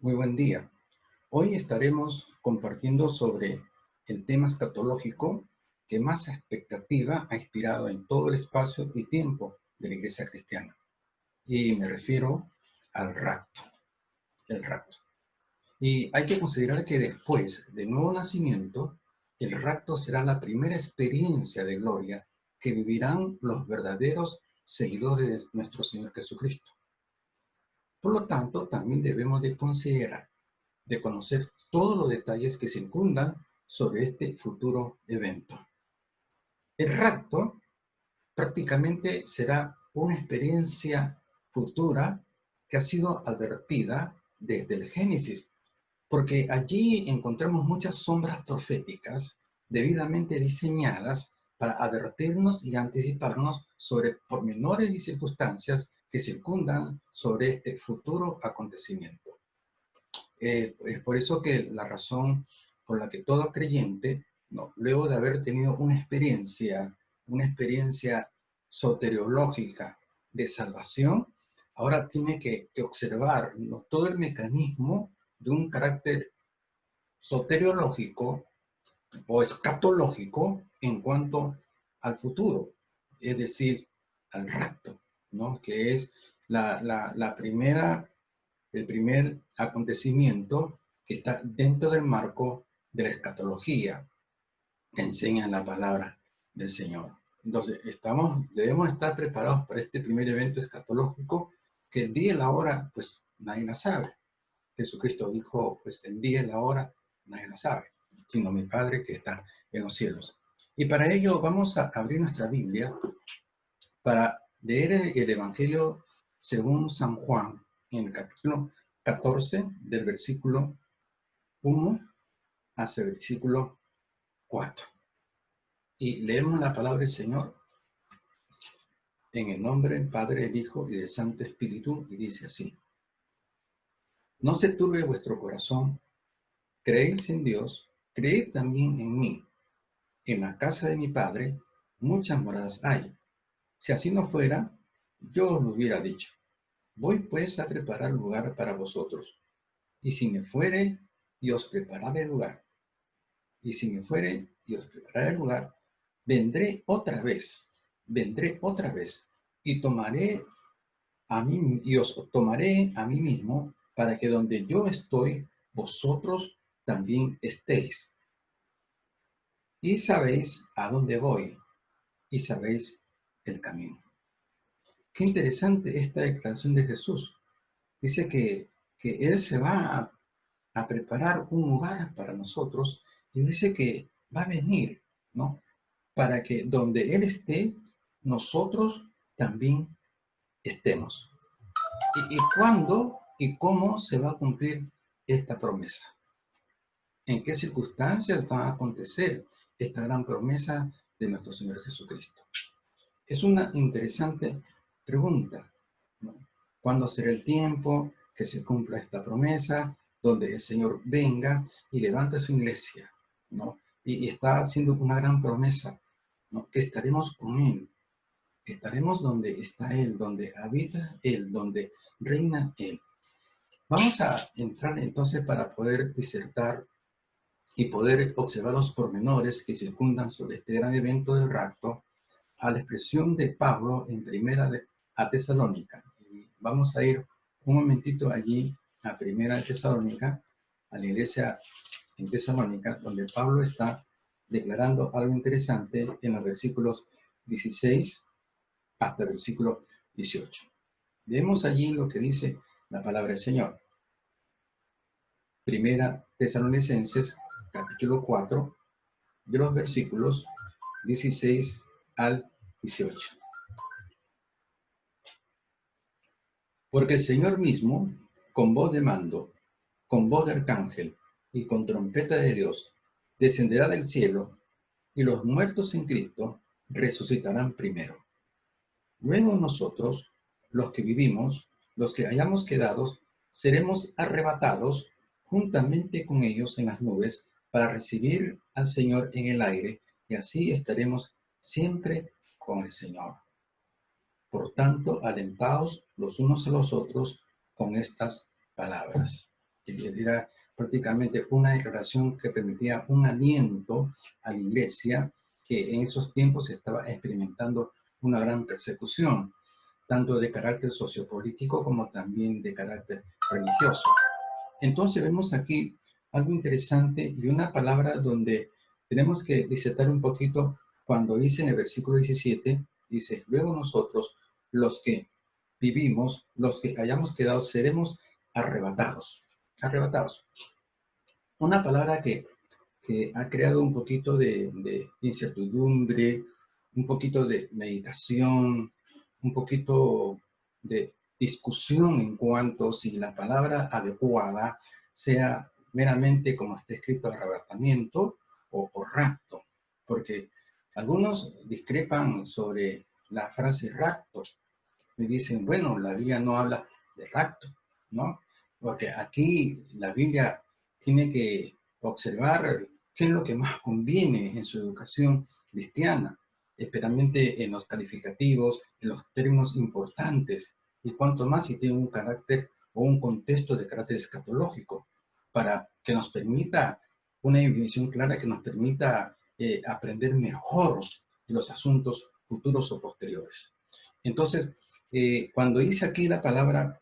Muy buen día. Hoy estaremos compartiendo sobre el tema escatológico que más expectativa ha inspirado en todo el espacio y tiempo de la Iglesia cristiana. Y me refiero al rapto, el rapto. Y hay que considerar que después del nuevo nacimiento, el rapto será la primera experiencia de gloria que vivirán los verdaderos seguidores de nuestro Señor Jesucristo. Por lo tanto, también debemos de considerar de conocer todos los detalles que circundan sobre este futuro evento. El rapto prácticamente será una experiencia futura que ha sido advertida desde el Génesis, porque allí encontramos muchas sombras proféticas debidamente diseñadas para advertirnos y anticiparnos sobre pormenores y circunstancias que circundan sobre este futuro acontecimiento. Es por eso que la razón por la que todo creyente, no, luego de haber tenido una experiencia soteriológica de salvación, ahora tiene que observar, ¿no?, todo el mecanismo de un carácter soteriológico o escatológico en cuanto al futuro, es decir, al rapto, ¿no?, que es la primera, el primer acontecimiento que está dentro del marco de la escatología que enseña la palabra del Señor. Entonces, debemos estar preparados para este primer evento escatológico, que el día y la hora, pues nadie la sabe. Jesucristo dijo, pues el día y la hora nadie la sabe, sino mi Padre que está en los cielos. Y para ello vamos a abrir nuestra Biblia para leer el Evangelio según San Juan, en el capítulo 14, del versículo 1 hasta el versículo 4. Y leemos la palabra del Señor en el nombre del Padre, del Hijo y del Santo Espíritu, y dice así: No se turbe vuestro corazón, creéis en Dios, creed también en mí. En la casa de mi Padre muchas moradas hay. Si así no fuera, yo os lo hubiera dicho. Voy pues a preparar lugar para vosotros. Y si me fuere y os prepararé lugar, y si me fuere y os prepararé lugar, vendré otra vez, y tomaré a mí, y os tomaré a mí mismo, para que donde yo estoy, vosotros también estéis. Y sabéis a dónde voy, y sabéis el camino. Qué interesante esta declaración de Jesús. Dice que Él se va a preparar un lugar para nosotros, y dice que va a venir, ¿no?, para que donde Él esté, nosotros también estemos. ¿Y cuándo y cómo se va a cumplir esta promesa? ¿En qué circunstancias va a acontecer esta gran promesa de nuestro Señor Jesucristo? Es una interesante pregunta, ¿no? ¿Cuándo será el tiempo que se cumpla esta promesa, donde el Señor venga y levante su iglesia, ¿no? Y está haciendo una gran promesa, ¿no?, que estaremos con Él, que estaremos donde está Él, donde habita Él, donde reina Él. Vamos a entrar entonces para poder disertar y poder observar los pormenores que circundan sobre este gran evento del rapto, a la expresión de Pablo en a Tesalónica. Y vamos a ir un momentito allí a primera de Tesalónica, a la iglesia en Tesalónica, donde Pablo está declarando algo interesante en los versículos 16 hasta el versículo 18. Leemos allí lo que dice la palabra del Señor. Primera Tesalonicenses, capítulo 4, de los versículos 16 al 18. Porque el Señor mismo, con voz de mando, con voz de arcángel y con trompeta de Dios, descenderá del cielo, y los muertos en Cristo resucitarán primero. Luego nosotros, los que vivimos, los que hayamos quedado, seremos arrebatados juntamente con ellos en las nubes para recibir al Señor en el aire, y así estaremos siempre con el Señor. Por tanto, alentaos los unos a los otros con estas palabras. que era prácticamente una declaración que permitía un aliento a la iglesia que en esos tiempos estaba experimentando una gran persecución, tanto de carácter sociopolítico como también de carácter religioso. Entonces vemos aquí algo interesante y una palabra donde tenemos que disertar un poquito cuando dice en el versículo 17, dice, luego nosotros, los que vivimos, los que hayamos quedado, seremos arrebatados. Arrebatados. Una palabra que ha creado un poquito de incertidumbre, un poquito de meditación, un poquito de discusión en cuanto si la palabra adecuada sea meramente como está escrito arrebatamiento o rapto, porque algunos discrepan sobre la frase rapto y dicen, bueno, la Biblia no habla de rapto, ¿no? Porque aquí la Biblia tiene que observar qué es lo que más conviene en su educación cristiana, especialmente en los calificativos, en los términos importantes, y cuanto más si tiene un carácter o un contexto de carácter escatológico, para que nos permita una definición clara que nos permita aprender mejor los asuntos futuros o posteriores. Entonces, cuando dice aquí la palabra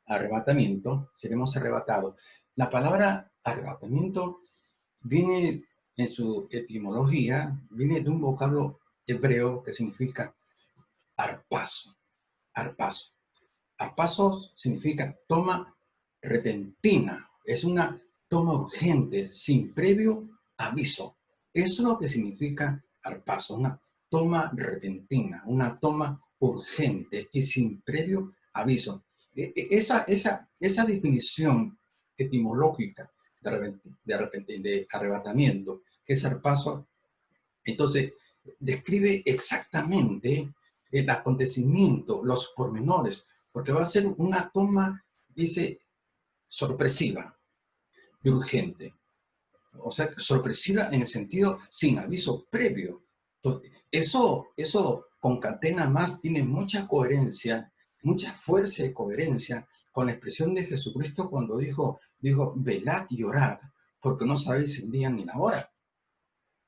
arrebatamiento, seremos arrebatados. La palabra arrebatamiento viene en su etimología, viene de un vocablo hebreo que significa arpazo. Arpazo. Arpazo significa toma repentina. Es una toma urgente, sin previo aviso. Eso es lo que significa arpazo, una toma repentina, una toma urgente y sin previo aviso. Esa definición etimológica de arrebatamiento, que es arpazo, entonces describe exactamente el acontecimiento, los pormenores, porque va a ser una toma, dice, sorpresiva y urgente. O sea, sorpresiva en el sentido sin aviso previo. Entonces, eso concatena más, tiene mucha coherencia, mucha fuerza y coherencia con la expresión de Jesucristo cuando dijo, velad y orad, porque no sabéis el día ni la hora.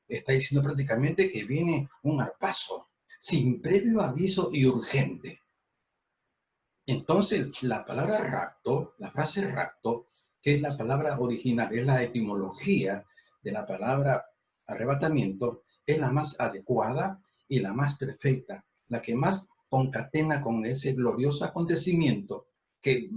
Está diciendo prácticamente que viene un arpazo, sin previo aviso y urgente. Entonces, la palabra rapto, la frase rapto, que es la palabra original, es la etimología de la palabra arrebatamiento, es la más adecuada y la más perfecta, la que más concatena con ese glorioso acontecimiento que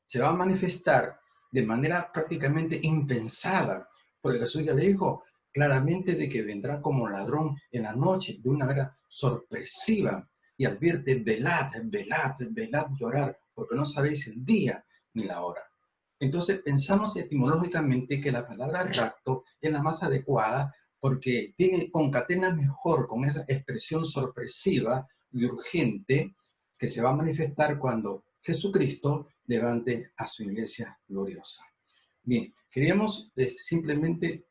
se va a manifestar de manera prácticamente impensada, porque Jesús ya le dijo claramente de que vendrá como ladrón en la noche, de una manera sorpresiva, y advierte, velad, velad, velad y orad, porque no sabéis el día ni la hora. Entonces pensamos etimológicamente que la palabra rapto es la más adecuada porque concatena mejor con esa expresión sorpresiva y urgente que se va a manifestar cuando Jesucristo levante a su iglesia gloriosa. Bien, queríamos simplemente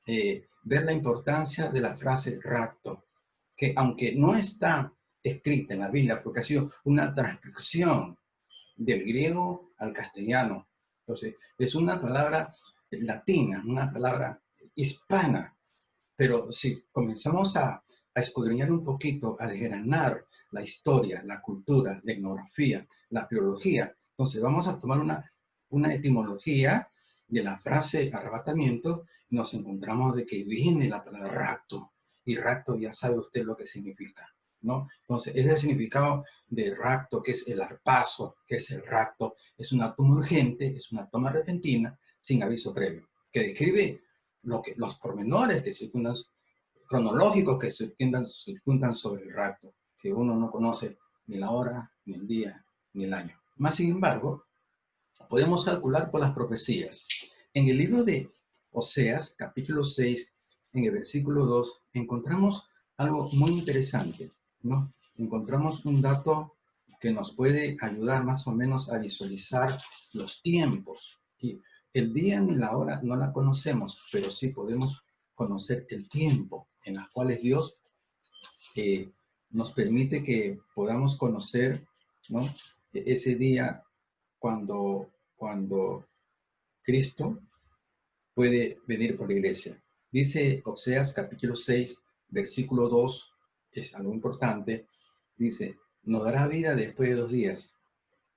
ver la importancia de la frase rapto, que aunque no está escrita en la Biblia, porque ha sido una transcripción del griego al castellano, entonces es una palabra latina, una palabra hispana, pero si comenzamos a escudriñar un poquito, a desgranar la historia, la cultura, la etnografía, la biología, entonces vamos a tomar una etimología de la frase arrebatamiento, y nos encontramos de que viene la palabra rapto, y rapto ya sabe usted lo que significa, ¿no? Entonces, es el significado de rapto, que es el arpazo, que es el rapto, es una toma urgente, es una toma repentina, sin aviso previo, que describe los pormenores que circundan, cronológicos que circundan sobre el rapto, que uno no conoce ni la hora, ni el día, ni el año. Más sin embargo, podemos calcular por las profecías. En el libro de Oseas, capítulo 6, en el versículo 2, encontramos algo muy interesante, ¿no? Encontramos un dato que nos puede ayudar más o menos a visualizar los tiempos. Y el día ni la hora no la conocemos, pero sí podemos conocer el tiempo en el cual Dios nos permite que podamos conocer, ¿no? Ese día cuando cuando Cristo puede venir por la iglesia. Dice Oseas capítulo 6, versículo 2, es algo importante, dice, nos dará vida después de 2 días.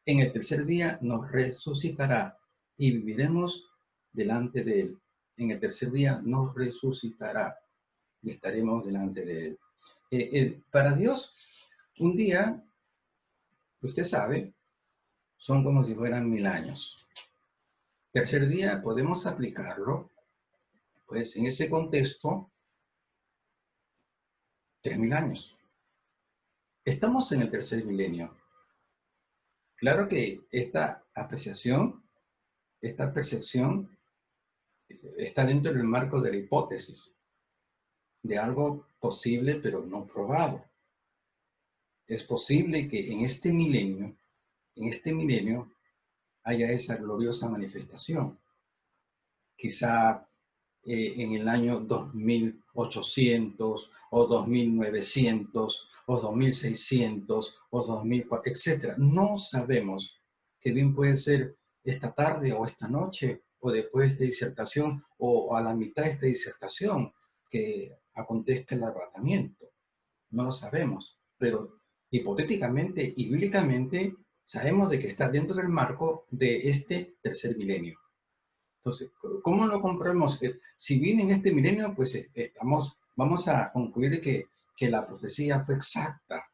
En el tercer día nos resucitará y viviremos delante de él. En el tercer día nos resucitará y estaremos delante de él. Para Dios, un día, usted sabe, son como si fueran 1000 años. Tercer día podemos aplicarlo, pues en ese contexto, 3000 años. Estamos en el tercer milenio. Claro que esta apreciación, esta percepción está dentro del marco de la hipótesis, de algo posible pero no probado. Es posible que en este milenio haya esa gloriosa manifestación. Quizá en el año 2800 o 2900 o 2600 o 2004, etc. No sabemos, que bien puede ser esta tarde o esta noche o después de esta disertación o a la mitad de esta disertación que acontezca el arrebatamiento. No lo sabemos, pero hipotéticamente y bíblicamente sabemos de que está dentro del marco de este tercer milenio. Entonces, ¿cómo lo comprobamos? Si bien en este milenio, pues vamos a concluir que la profecía fue exacta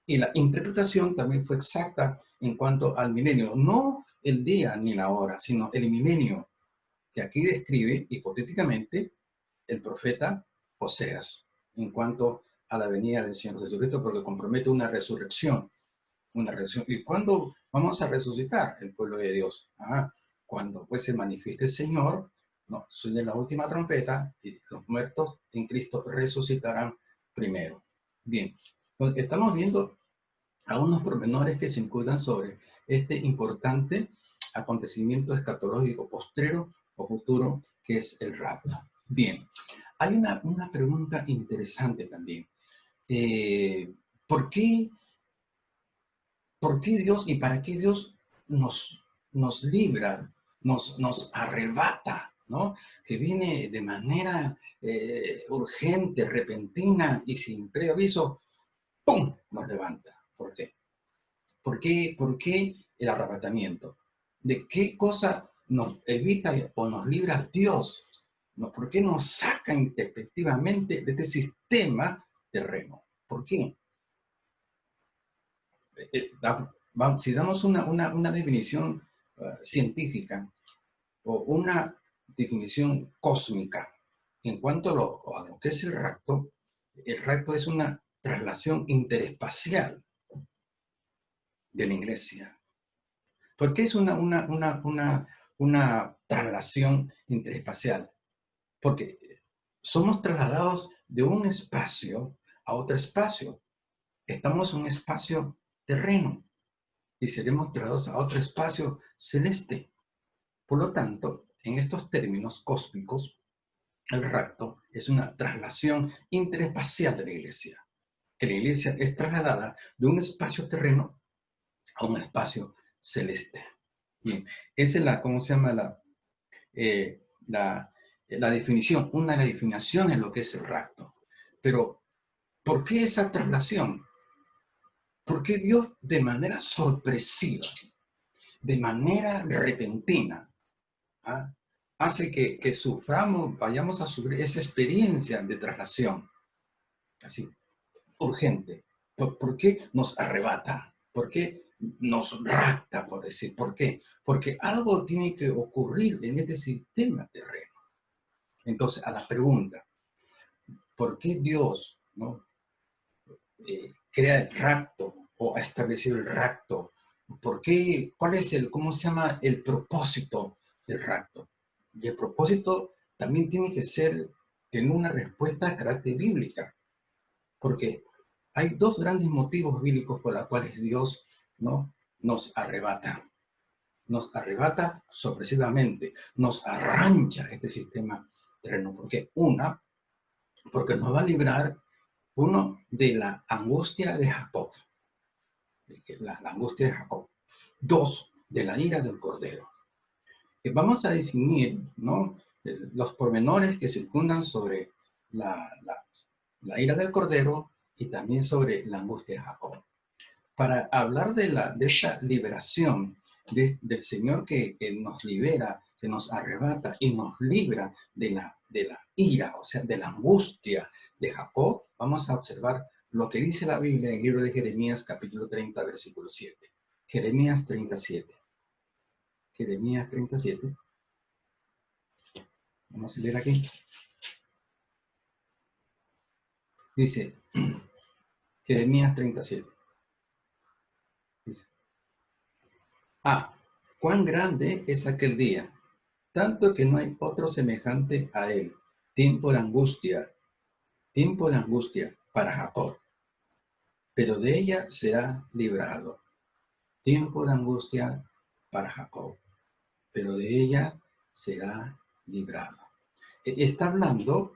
y la interpretación también fue exacta en cuanto al milenio. No el día ni la hora, sino el milenio que aquí describe hipotéticamente el profeta Oseas en cuanto a la venida del Señor Jesucristo, porque compromete una resurrección. Una resurrección. ¿Y cuándo vamos a resucitar el pueblo de Dios? Cuando pues se manifieste el Señor, no, suene la última trompeta y los muertos en Cristo resucitarán primero. Bien, entonces estamos viendo algunos pormenores que se encuentran sobre este importante acontecimiento escatológico postrero o futuro que es el rapto. Bien, hay una pregunta interesante también. ¿Por qué Dios y para qué Dios nos libra, nos arrebata, ¿no? Que viene de manera urgente, repentina y sin previo aviso, ¡pum!, nos levanta. ¿Por qué? ¿Por qué el arrebatamiento? ¿De qué cosa nos evita o nos libra Dios? ¿No? ¿Por qué nos saca intempestivamente de este sistema terreno? ¿Por qué? Si damos una definición científica o una definición cósmica en cuanto a lo que es el rapto es una traslación interespacial de la iglesia. ¿Por qué es una traslación interespacial? Porque somos trasladados de un espacio a otro espacio. Estamos en un espacio terreno y seremos trasladados a otro espacio celeste. Por lo tanto, en estos términos cósmicos, el rapto es una traslación interespacial de la iglesia, que la iglesia es trasladada de un espacio terreno a un espacio celeste. Bien, esa es ¿cómo se llama? La definición, una de las definiciones de lo que es el rapto. Pero, ¿por qué esa traslación? Porque Dios de manera sorpresiva, de manera repentina, hace que suframos, vayamos a sufrir esa experiencia de traslación, así, urgente. ¿Por qué nos arrebata? ¿Por qué nos rapta, por decir? ¿Por qué? Porque algo tiene que ocurrir en este sistema terreno. Entonces, a la pregunta, ¿por qué Dios, ¿no? Crea el rapto o ha establecido el rapto? ¿Por qué? ¿Cuál es cómo se llama el propósito del rapto? Y el propósito también tiene que tener una respuesta de carácter bíblica, porque hay dos grandes motivos bíblicos por los cuales Dios, ¿no?, nos arrebata. Nos arrebata sorpresivamente, nos arrancha este sistema terreno. Porque nos va a librar, uno, de la angustia de Jacob, la angustia de Jacob. Dos, de la ira del Cordero. Vamos a definir, ¿no?, los pormenores que circundan sobre la, la- la ira del Cordero y también sobre la angustia de Jacob. Para hablar de esta liberación del Señor que nos libera, que nos arrebata y nos libra de la ira, o sea, de la angustia de Jacob, vamos a observar lo que dice la Biblia en el libro de Jeremías, capítulo 30, versículo 7. Jeremías 37. Jeremías 37. Vamos a leer aquí. Dice, Jeremías 37. Dice, cuán grande es aquel día, tanto que no hay otro semejante a él. Tiempo de angustia para Jacob, pero de ella será librado. Tiempo de angustia para Jacob, pero de ella será librado. Está hablando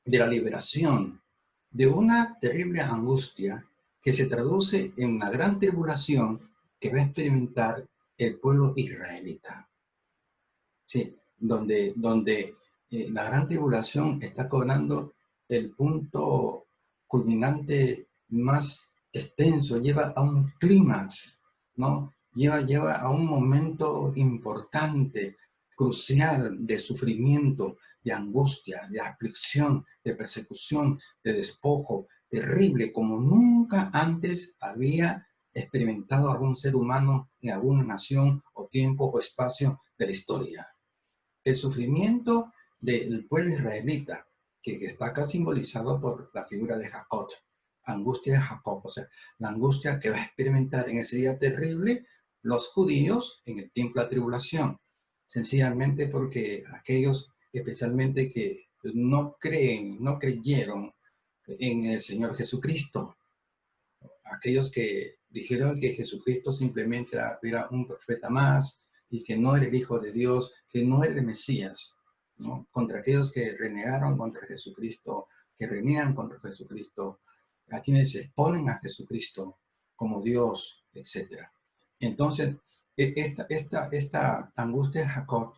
de la liberación de una terrible angustia que se traduce en una gran tribulación que va a experimentar el pueblo israelita. Sí, donde la gran tribulación está cobrando el punto culminante más extenso, lleva a un clímax, ¿no? Lleva a un momento importante, crucial de sufrimiento, de angustia, de aflicción, de persecución, de despojo, terrible, como nunca antes había experimentado algún ser humano en alguna nación o tiempo o espacio de la historia. El sufrimiento del pueblo israelita, que está acá simbolizado por la figura de Jacob, angustia de Jacob, o sea, la angustia que va a experimentar en ese día terrible los judíos en el tiempo de la tribulación, sencillamente porque aquellos especialmente que no creyeron en el Señor Jesucristo, aquellos que dijeron que Jesucristo simplemente era un profeta más y que no era el Hijo de Dios, que no era el Mesías, ¿no? Contra aquellos que renegaron contra Jesucristo, que reniegan contra Jesucristo, a quienes se exponen a Jesucristo como Dios, etc. Entonces, esta angustia de Jacob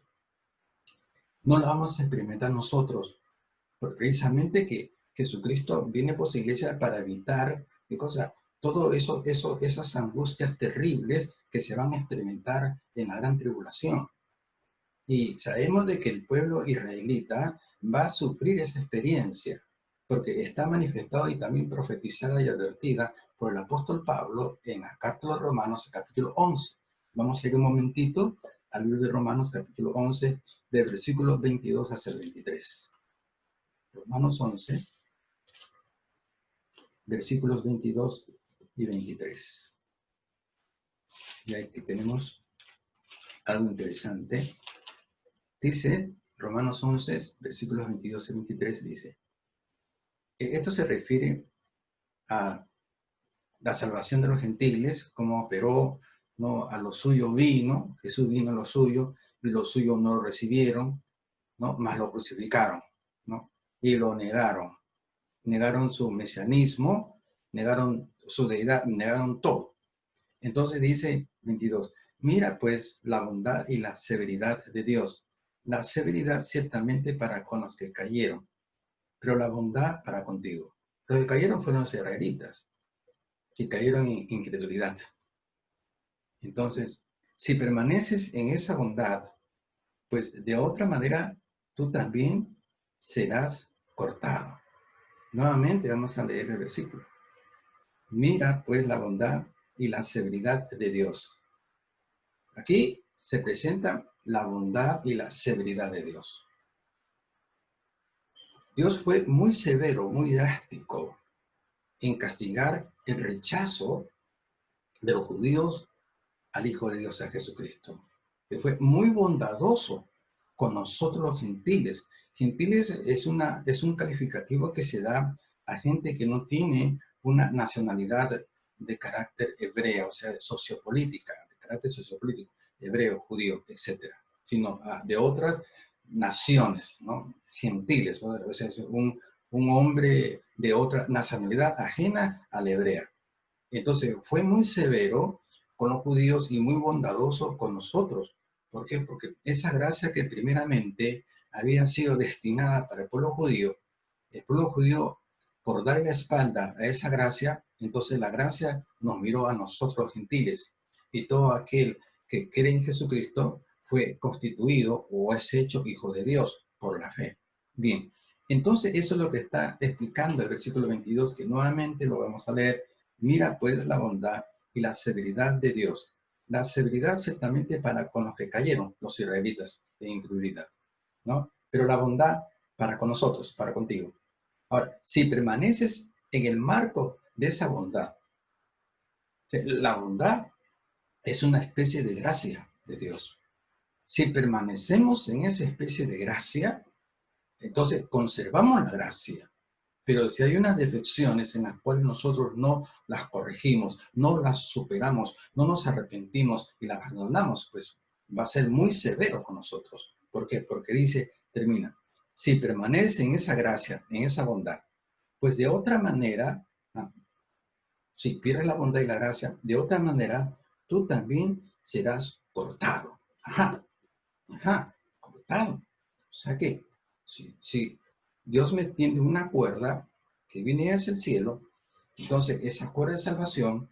no la vamos a experimentar nosotros, precisamente que Jesucristo viene por su iglesia para evitar todo esas angustias terribles que se van a experimentar en la gran tribulación. Y sabemos de que el pueblo israelita va a sufrir esa experiencia, porque está manifestado y también profetizada y advertida por el apóstol Pablo en la carta de los Romanos, capítulo 11. Vamos a ir un momentito al libro de Romanos, capítulo 11, de versículos 22 hasta el 23. Romanos 11, versículos 22 y 23. Y aquí tenemos algo interesante. Dice, Romanos 11, versículos 22 y 23, dice, esto se refiere a la salvación de los gentiles, como operó, ¿no? A lo suyo vino, Jesús vino a lo suyo, y los suyos no lo recibieron, ¿no? Más lo crucificaron, ¿no? Y lo negaron. Negaron su mesianismo, negaron su deidad, negaron todo. Entonces dice 22, mira pues la bondad y la severidad de Dios. La severidad ciertamente para con los que cayeron, pero la bondad para contigo. Los que cayeron fueron los israelitas, que cayeron en incredulidad. Entonces, si permaneces en esa bondad, pues de otra manera tú también serás cortado. Nuevamente vamos a leer el versículo. Mira pues la bondad y la severidad de Dios. Aquí se presenta la bondad y la severidad de Dios. Dios fue muy severo, muy drástico en castigar el rechazo de los judíos al Hijo de Dios, a Jesucristo. Que fue muy bondadoso con nosotros los gentiles. Gentiles es un calificativo que se da a gente que no tiene una nacionalidad de carácter hebrea, o sea, sociopolítica, de carácter sociopolítico, hebreo, judío, etcétera, sino de otras naciones, ¿no? Gentiles, ¿no? O sea, un hombre de otra nacionalidad ajena a la hebrea. Entonces, fue muy severo con los judíos y muy bondadoso con nosotros, ¿Por qué? Porque esa gracia que primeramente había sido destinada para el pueblo judío, por darle la espalda a esa gracia, entonces la gracia nos miró a nosotros gentiles. Y todo aquel que cree en Jesucristo fue constituido o es hecho hijo de Dios por la fe. Bien, entonces eso es lo que está explicando el versículo 22, que nuevamente lo vamos a leer. Mira pues la bondad y la severidad de Dios. La severidad ciertamente para con los que cayeron, los israelitas, de incredulidad, ¿no? Pero la bondad para con nosotros, para contigo. Ahora, si permaneces en el marco de esa bondad, la bondad es una especie de gracia de Dios. Si permanecemos en esa especie de gracia, entonces conservamos la gracia. Pero si hay unas defecciones en las cuales nosotros no las corregimos, no las superamos, no nos arrepentimos y las abandonamos, pues va a ser muy severo con nosotros. ¿Por qué? Porque dice, termina, si permanece en esa gracia, en esa bondad, pues de otra manera, si pierdes la bondad y la gracia, de otra manera, tú también serás cortado. Ajá, ajá, cortado. O sea que, si Dios me tiende una cuerda que viene hacia el cielo, entonces esa cuerda de salvación,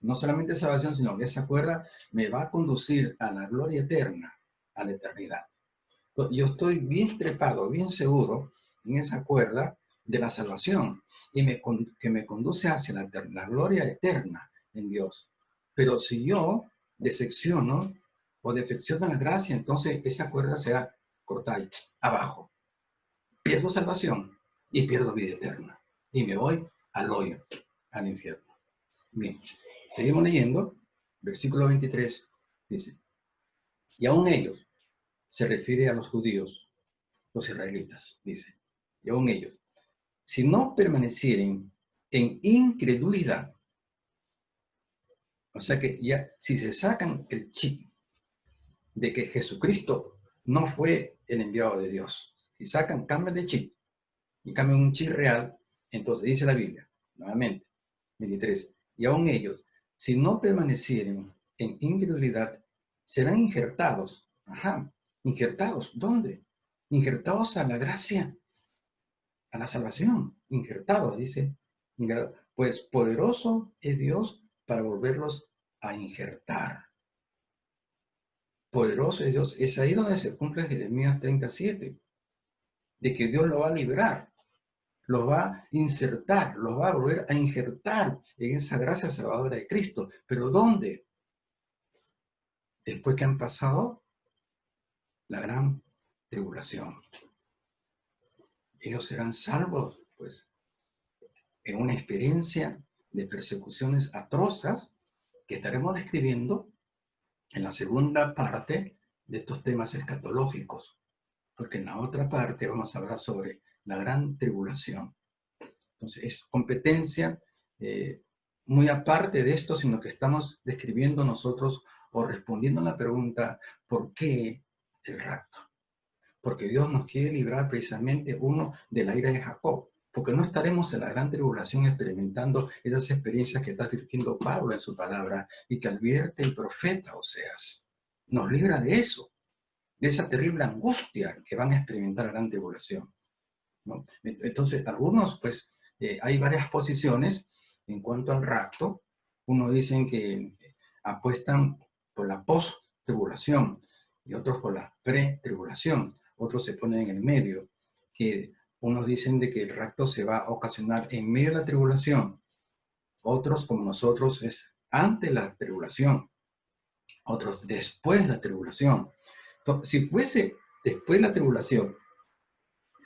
no solamente salvación, sino que esa cuerda me va a conducir a la gloria eterna, a la eternidad. Entonces, yo estoy bien trepado, bien seguro en esa cuerda de la salvación y que me conduce hacia la gloria eterna en Dios. Pero si yo decepciono o defecciono la gracia, entonces esa cuerda será cortada abajo. Pierdo salvación y pierdo vida eterna. Y me voy al hoyo, al infierno. Bien, seguimos leyendo. Versículo 23 dice, y aún ellos, se refiere a los judíos, los israelitas, dice, y aún ellos, si no permanecieren en incredulidad, o sea que ya si se sacan el chip de que Jesucristo no fue el enviado de Dios, si sacan, cambian de chip y cambian un chip real, entonces dice la Biblia, nuevamente, 23, y aún ellos, si no permanecieren en incredulidad, serán injertados. Ajá, injertados, ¿dónde? Injertados a la gracia, a la salvación, injertados, dice. Pues poderoso es Dios para volverlos a injertar. Poderoso es Dios. Es ahí donde se cumple Jeremías 37, de que Dios lo va a liberar, lo va a insertar, lo va a volver a injertar en esa gracia salvadora de Cristo. ¿Pero dónde? Después que han pasado la gran tribulación. Ellos serán salvos, pues, en una experiencia de persecuciones atrozas que estaremos describiendo en la segunda parte de estos temas escatológicos, porque en la otra parte vamos a hablar sobre la gran tribulación. Entonces, es competencia muy aparte de esto, sino que estamos describiendo nosotros o respondiendo a la pregunta, ¿por qué el rapto? Porque Dios nos quiere librar precisamente uno de la ira de Jacob, porque no estaremos en la gran tribulación experimentando esas experiencias que está advirtiendo Pablo en su palabra y que advierte el profeta Oseas. Nos libra de eso, de esa terrible angustia que van a experimentar la gran tribulación, ¿no? Entonces, algunos, pues, hay varias posiciones en cuanto al rapto. Unos dicen que apuestan por la post-tribulación y otros por la pre-tribulación. Otros se ponen en el medio, que unos dicen de que el rapto se va a ocasionar en medio de la tribulación. Otros, como nosotros, es ante la tribulación. Otros después de la tribulación. Entonces, si fuese después de la tribulación,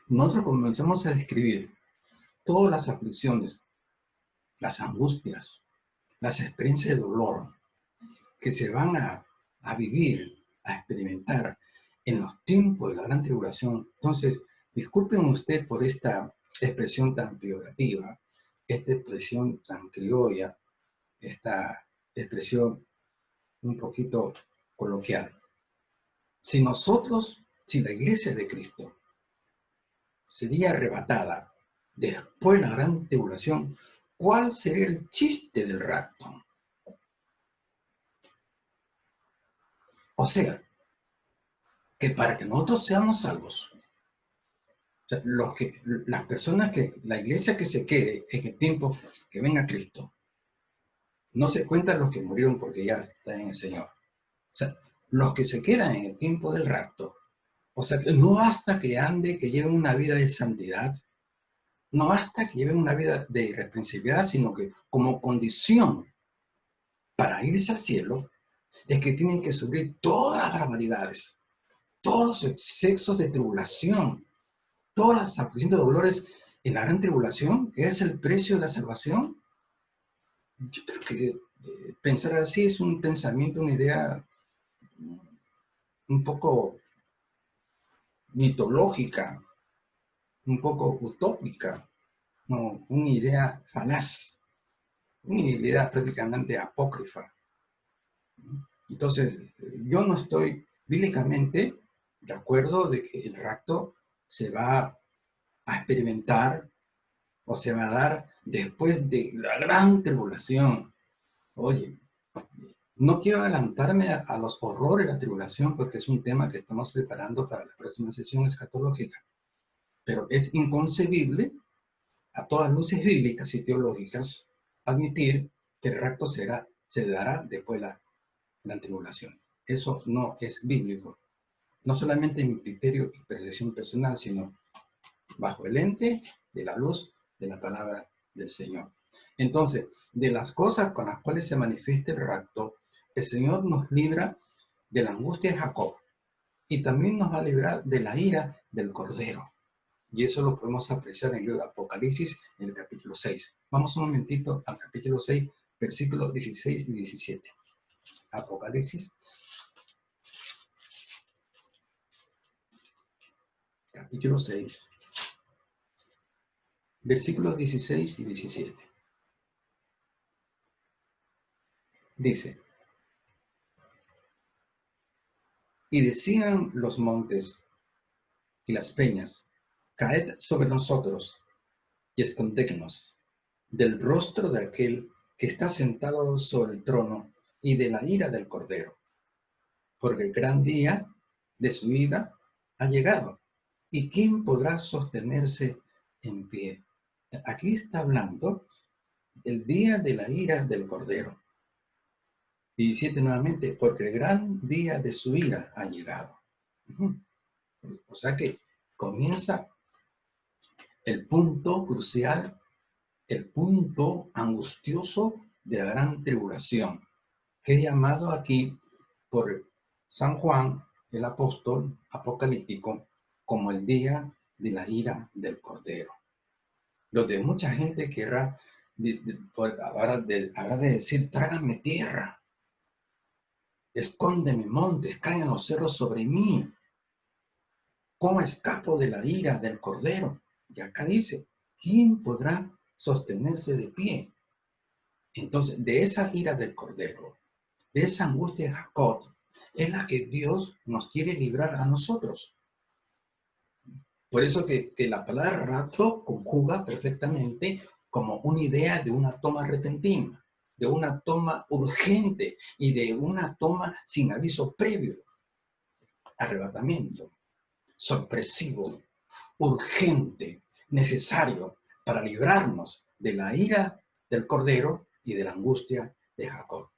nosotros comenzamos a describir todas las aflicciones, las angustias, las experiencias de dolor que se van a vivir, a experimentar en los tiempos de la gran tribulación. Entonces, disculpen usted por esta expresión tan peyorativa, esta expresión tan criolla, esta expresión un poquito coloquial. Si la iglesia de Cristo sería arrebatada después de la gran tribulación, ¿cuál sería el chiste del rapto? O sea, que para que nosotros seamos salvos, o sea, las personas la iglesia que se quede en el tiempo que venga Cristo, no se cuentan los que murieron porque ya están en el Señor. O sea, los que se quedan en el tiempo del rapto, o sea, no basta que que lleven una vida de santidad, no basta que lleven una vida de irreprensibilidad, sino que como condición para irse al cielo, es que tienen que sufrir todas las barbaridades, todos los excesos de tribulación, todas las aflicciones de dolores en la gran tribulación, es el precio de la salvación. Yo creo que pensar así es un pensamiento, una idea un poco mitológica, un poco utópica, no, una idea falaz, una idea prácticamente apócrifa. Entonces, yo no estoy bíblicamente de acuerdo de que el rapto se va a experimentar o se va a dar después de la gran tribulación. Oye, no quiero adelantarme a los horrores de la tribulación porque es un tema que estamos preparando para la próxima sesión escatológica, pero es inconcebible a todas luces bíblicas y teológicas admitir que el rapto se dará después de la tribulación. Eso no es bíblico. No solamente en mi criterio y percepción personal, sino bajo el lente de la luz de la palabra del Señor. Entonces, de las cosas con las cuales se manifiesta el rapto, el Señor nos libra de la angustia de Jacob y también nos va a librar de la ira del Cordero. Y eso lo podemos apreciar en el libro de Apocalipsis, en el capítulo 6. Vamos un momentito al capítulo 6, versículos 16 y 17. Apocalipsis, capítulo 6, versículos 16 y 17. Dice, y decían los montes y las peñas, caed sobre nosotros y escondémonos del rostro de aquel que está sentado sobre el trono y de la ira del Cordero, porque el gran día de su ira ha llegado. ¿Y quién podrá sostenerse en pie? Aquí está hablando del día de la ira del Cordero. 17 nuevamente, porque el gran día de su ira ha llegado. O sea que comienza el punto crucial, el punto angustioso de la gran tribulación, que es llamado aquí por San Juan, el apóstol apocalíptico, como el día de la ira del Cordero. Donde mucha gente querrá, habrá de decir, trágame tierra, escóndeme montes, caigan los cerros sobre mí. ¿Cómo escapo de la ira del Cordero? Y acá dice, ¿quién podrá sostenerse de pie? Entonces, de esa ira del Cordero, de esa angustia de Jacob, es la que Dios nos quiere librar a nosotros. Por eso que la palabra rapto conjuga perfectamente como una idea de una toma repentina, de una toma urgente y de una toma sin aviso previo. Arrebatamiento, sorpresivo, urgente, necesario para librarnos de la ira del Cordero y de la angustia de Jacob.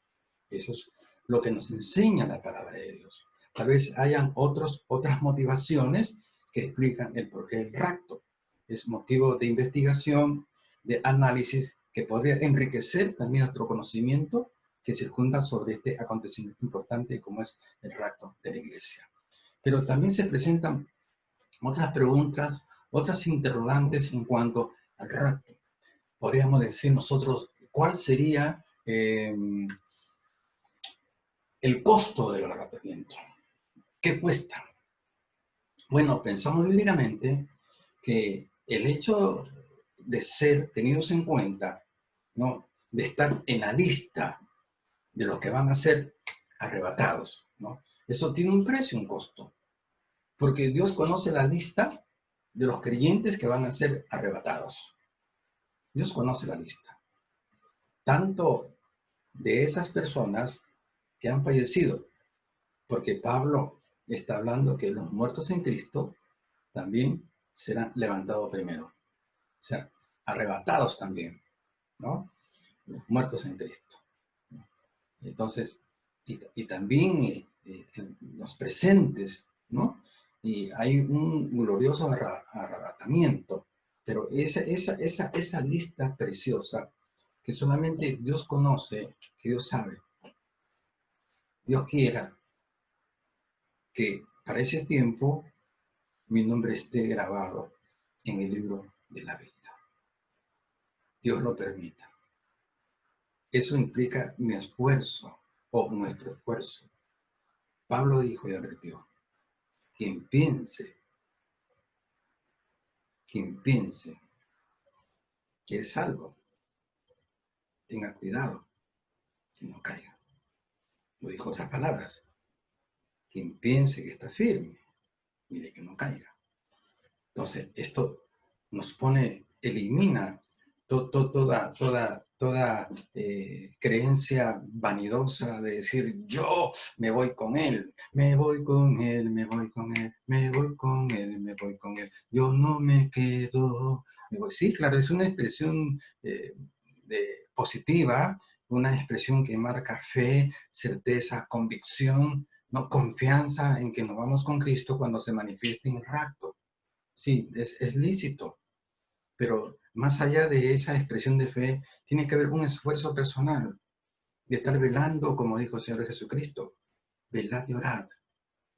Eso es lo que nos enseña la palabra de Dios. Tal vez hayan otras motivaciones que explican el porqué del rapto. Es motivo de investigación, de análisis, que podría enriquecer también nuestro conocimiento que circunda sobre este acontecimiento importante como es el rapto de la iglesia. Pero también se presentan otras preguntas, otras interrogantes en cuanto al rapto. Podríamos decir nosotros, ¿cuál sería el costo del arrebatamiento? ¿Qué cuesta? Bueno, pensamos bíblicamente que el hecho de ser tenidos en cuenta, ¿no?, de estar en la lista de los que van a ser arrebatados, ¿no?, eso tiene un precio, un costo, porque Dios conoce la lista de los creyentes que van a ser arrebatados. Dios conoce la lista, tanto de esas personas que han fallecido, porque Pablo está hablando que los muertos en Cristo también serán levantados primero. O sea, arrebatados también, ¿no? Los muertos en Cristo. Entonces, y también los presentes, ¿no? Y hay un glorioso arrebatamiento, pero esa lista preciosa que solamente Dios conoce, que Dios sabe, Dios quiera que para ese tiempo mi nombre esté grabado en el libro de la vida. Dios lo permita. Eso implica mi esfuerzo o nuestro esfuerzo. Pablo dijo y advirtió, quien piense que es salvo, tenga cuidado que no caiga. Lo dijo esas palabras. Quien piense que está firme, mire que no caiga. Entonces, esto nos pone, elimina toda creencia vanidosa de decir, yo me voy con él, me voy con él, me voy con él, me voy con él, me voy con él, yo no me quedo. Sí, claro, es una expresión positiva, una expresión que marca fe, certeza, convicción, no confianza en que nos vamos con Cristo cuando se manifieste en el rapto. Sí, es lícito, pero más allá de esa expresión de fe, tiene que haber un esfuerzo personal de estar velando, como dijo el Señor Jesucristo, velad y orad,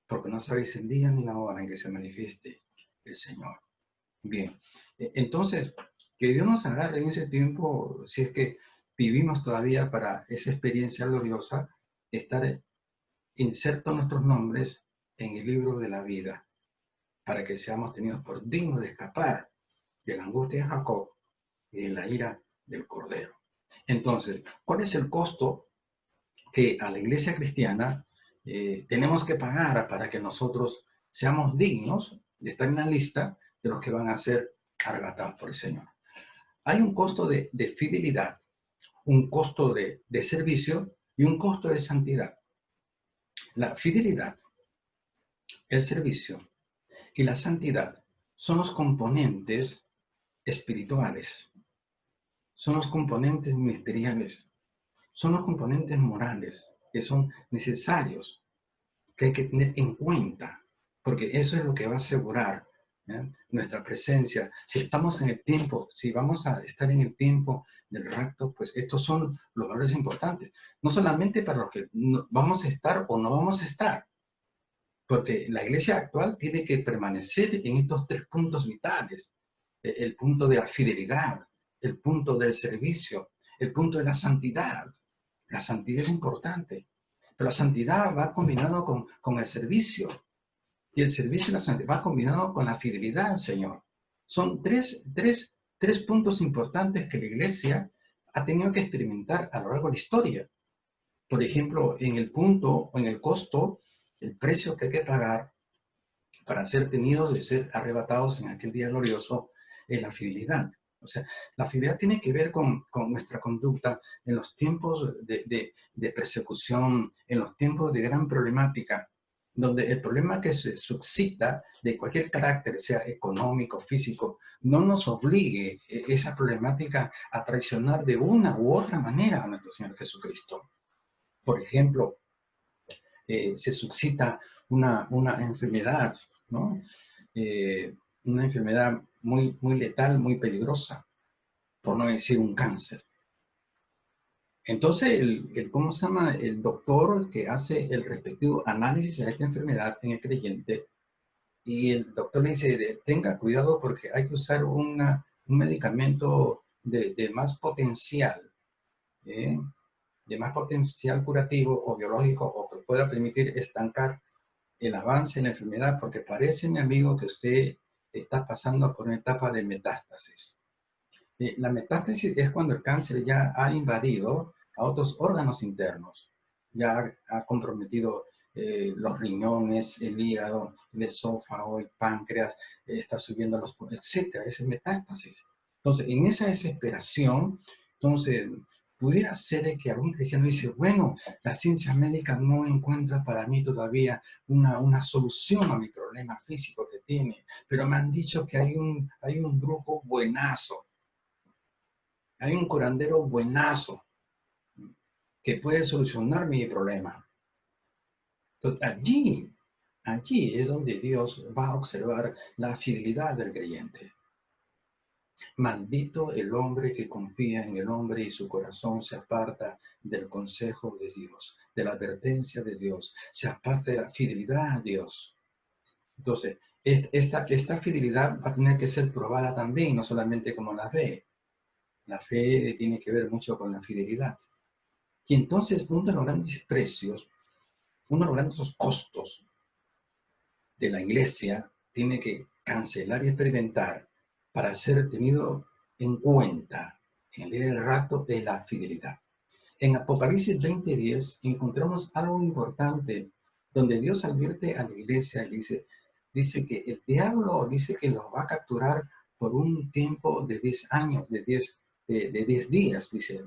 porque no sabéis el día ni la hora en que se manifieste el Señor. Bien, entonces, que Dios nos agarre en ese tiempo, si es que vivimos todavía para esa experiencia gloriosa, estar insertos nuestros nombres en el libro de la vida, para que seamos tenidos por dignos de escapar de la angustia de Jacob y de la ira del Cordero. Entonces, ¿cuál es el costo que a la iglesia cristiana tenemos que pagar para que nosotros seamos dignos de estar en la lista de los que van a ser arrebatados por el Señor? Hay un costo de fidelidad, un costo de servicio y un costo de santidad. La fidelidad, el servicio y la santidad son los componentes espirituales, son los componentes ministeriales, son los componentes morales que son necesarios, que hay que tener en cuenta, porque eso es lo que va a asegurar nuestra presencia. Si estamos en el tiempo, si vamos a estar en el tiempo del rapto, pues estos son los valores importantes, no solamente para los que vamos a estar o no vamos a estar, porque la iglesia actual tiene que permanecer en estos tres puntos vitales, el punto de la fidelidad, el punto del servicio, el punto de la santidad. La santidad es importante, pero la santidad va combinado con el servicio, y el servicio y la santidad va combinado con la fidelidad al Señor. Son tres puntos importantes que la iglesia ha tenido que experimentar a lo largo de la historia. Por ejemplo, en el punto o en el costo, el precio que hay que pagar para ser tenidos, de ser arrebatados en aquel día glorioso, es la fidelidad. O sea, la fidelidad tiene que ver con nuestra conducta en los tiempos de persecución, en los tiempos de gran problemática, donde el problema que se suscita de cualquier carácter, sea económico, físico, no nos obligue esa problemática a traicionar de una u otra manera a nuestro Señor Jesucristo. Por ejemplo, se suscita una enfermedad, ¿no? Una enfermedad muy letal, muy peligrosa, por no decir un cáncer. Entonces, ¿cómo se llama? El doctor que hace el respectivo análisis de esta enfermedad en el creyente, y el doctor le dice, tenga cuidado porque hay que usar un medicamento de más potencial, ¿eh? De más potencial curativo o biológico, o que pueda permitir estancar el avance en la enfermedad, porque parece, mi amigo, que usted está pasando por una etapa de metástasis. La metástasis es cuando el cáncer ya ha invadido a otros órganos internos, ya ha comprometido los riñones, el hígado, el esófago, el páncreas, está subiendo los, etcétera, esa es metástasis. Entonces, en esa desesperación, entonces, Pudiera ser de que algún cristiano dice, bueno, la ciencia médica no encuentra para mí todavía una solución a mi problema físico que tiene, pero me han dicho que hay un brujo buenazo, hay un curandero buenazo que puede solucionar mi problema. Entonces, allí es donde Dios va a observar la fidelidad del creyente. Maldito el hombre que confía en el hombre y su corazón se aparta del consejo de Dios, de la advertencia de Dios, se aparta de la fidelidad a Dios. Entonces, esta fidelidad va a tener que ser probada también, no solamente como la fe. La fe tiene que ver mucho con la fidelidad. Y entonces, uno de los grandes precios, uno de los grandes costos de la iglesia tiene que cancelar y experimentar para ser tenido en cuenta en el rato de la fidelidad. En Apocalipsis 20:10 encontramos algo importante donde Dios advierte a la iglesia y dice que el diablo dice que los va a capturar por un tiempo de 10 años, de 10 días, dice,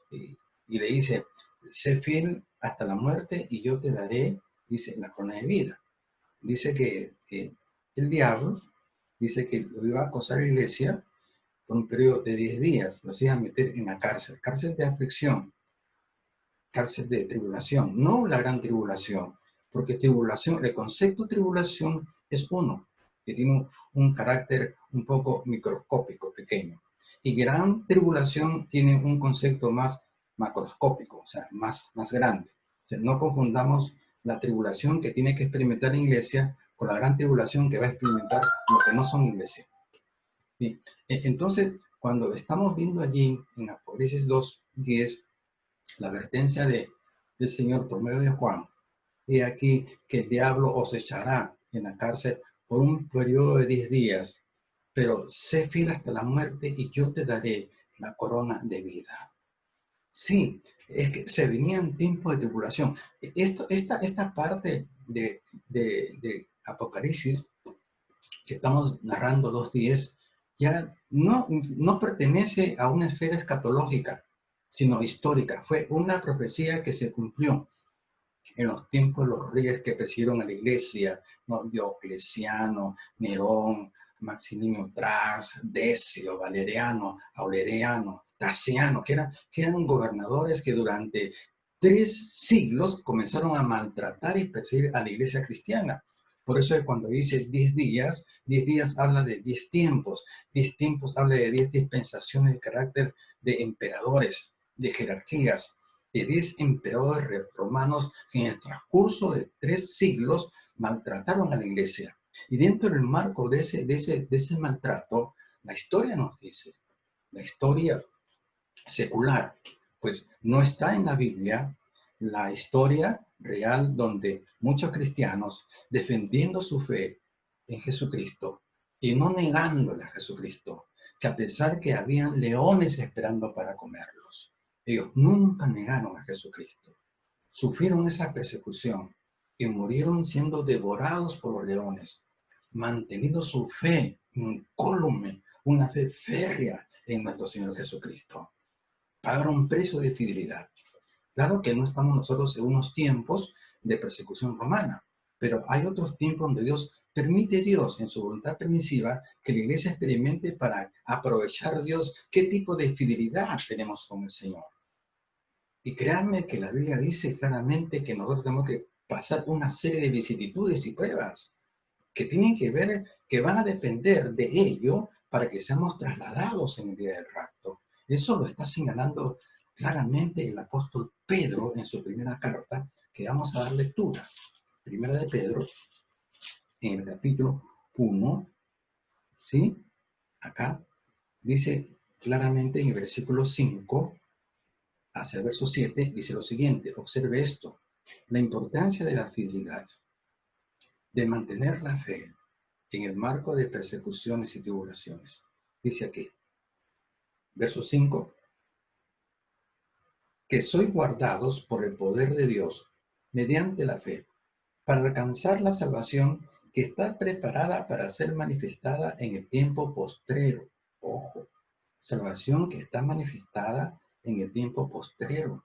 y le dice, sé fiel hasta la muerte y yo te daré, dice, la corona de vida. Dice que el diablo dice que lo iba a acosar a la iglesia por un periodo de 10 días, los iba a meter en la cárcel, cárcel de aflicción, cárcel de tribulación, no la gran tribulación, porque tribulación, el concepto tribulación es uno, que tiene un carácter un poco microscópico, pequeño, y gran tribulación tiene un concepto más macroscópico, o sea, más grande. O sea, no confundamos la tribulación que tiene que experimentar la iglesia con la gran tribulación que va a experimentar los que no son iglesia. ¿Sí? Entonces, cuando estamos viendo allí en Apocalipsis 2:10, la advertencia del Señor por medio de Juan, y aquí que el diablo os echará en la cárcel por un periodo de 10 días, pero sé fiel hasta la muerte y yo te daré la corona de vida. Sí, es que se venían tiempos de tribulación. Esta parte de Apocalipsis que estamos narrando 2:10 ya no pertenece a una esfera escatológica, sino histórica. Fue una profecía que se cumplió en los tiempos de los reyes que presidieron a la iglesia, ¿no? Diocleciano, Nerón, Maximino Tras, Decio, Valeriano, Aureliano, Taciano, que eran gobernadores que durante 3 siglos comenzaron a maltratar y perseguir a la iglesia cristiana. Por eso cuando dices 10 días habla de 10 tiempos, 10 tiempos habla de 10 dispensaciones de carácter de emperadores, de jerarquías, de 10 emperadores romanos que en el transcurso de 3 siglos maltrataron a la iglesia. Y dentro del marco de ese maltrato, la historia nos dice, la historia secular, pues no está en la Biblia la historia real donde muchos cristianos defendiendo su fe en Jesucristo y no negándole a Jesucristo, que a pesar que habían leones esperando para comerlos, ellos nunca negaron a Jesucristo, sufrieron esa persecución y murieron siendo devorados por los leones, manteniendo su fe incólume, una fe férrea en nuestro Señor Jesucristo. Pagaron un precio de fidelidad. Claro que no estamos nosotros en unos tiempos de persecución romana, pero hay otros tiempos donde Dios en su voluntad permisiva que la iglesia experimente para aprovechar Dios qué tipo de fidelidad tenemos con el Señor. Y créanme que la Biblia dice claramente que nosotros tenemos que pasar una serie de vicisitudes y pruebas que tienen que ver, que van a depender de ello para que seamos trasladados en el día del rapto. Eso lo está señalando claramente el apóstol Pedro en su primera carta, que vamos a dar lectura. Primera de Pedro, en el capítulo 1, ¿sí? Acá dice claramente en el versículo 5, hacia el verso 7, dice lo siguiente, observe esto, la importancia de la fidelidad, de mantener la fe en el marco de persecuciones y tribulaciones. Dice aquí, verso 5, que sois guardados por el poder de Dios mediante la fe, para alcanzar la salvación que está preparada para ser manifestada en el tiempo postrero. Ojo, salvación que está manifestada en el tiempo postrero.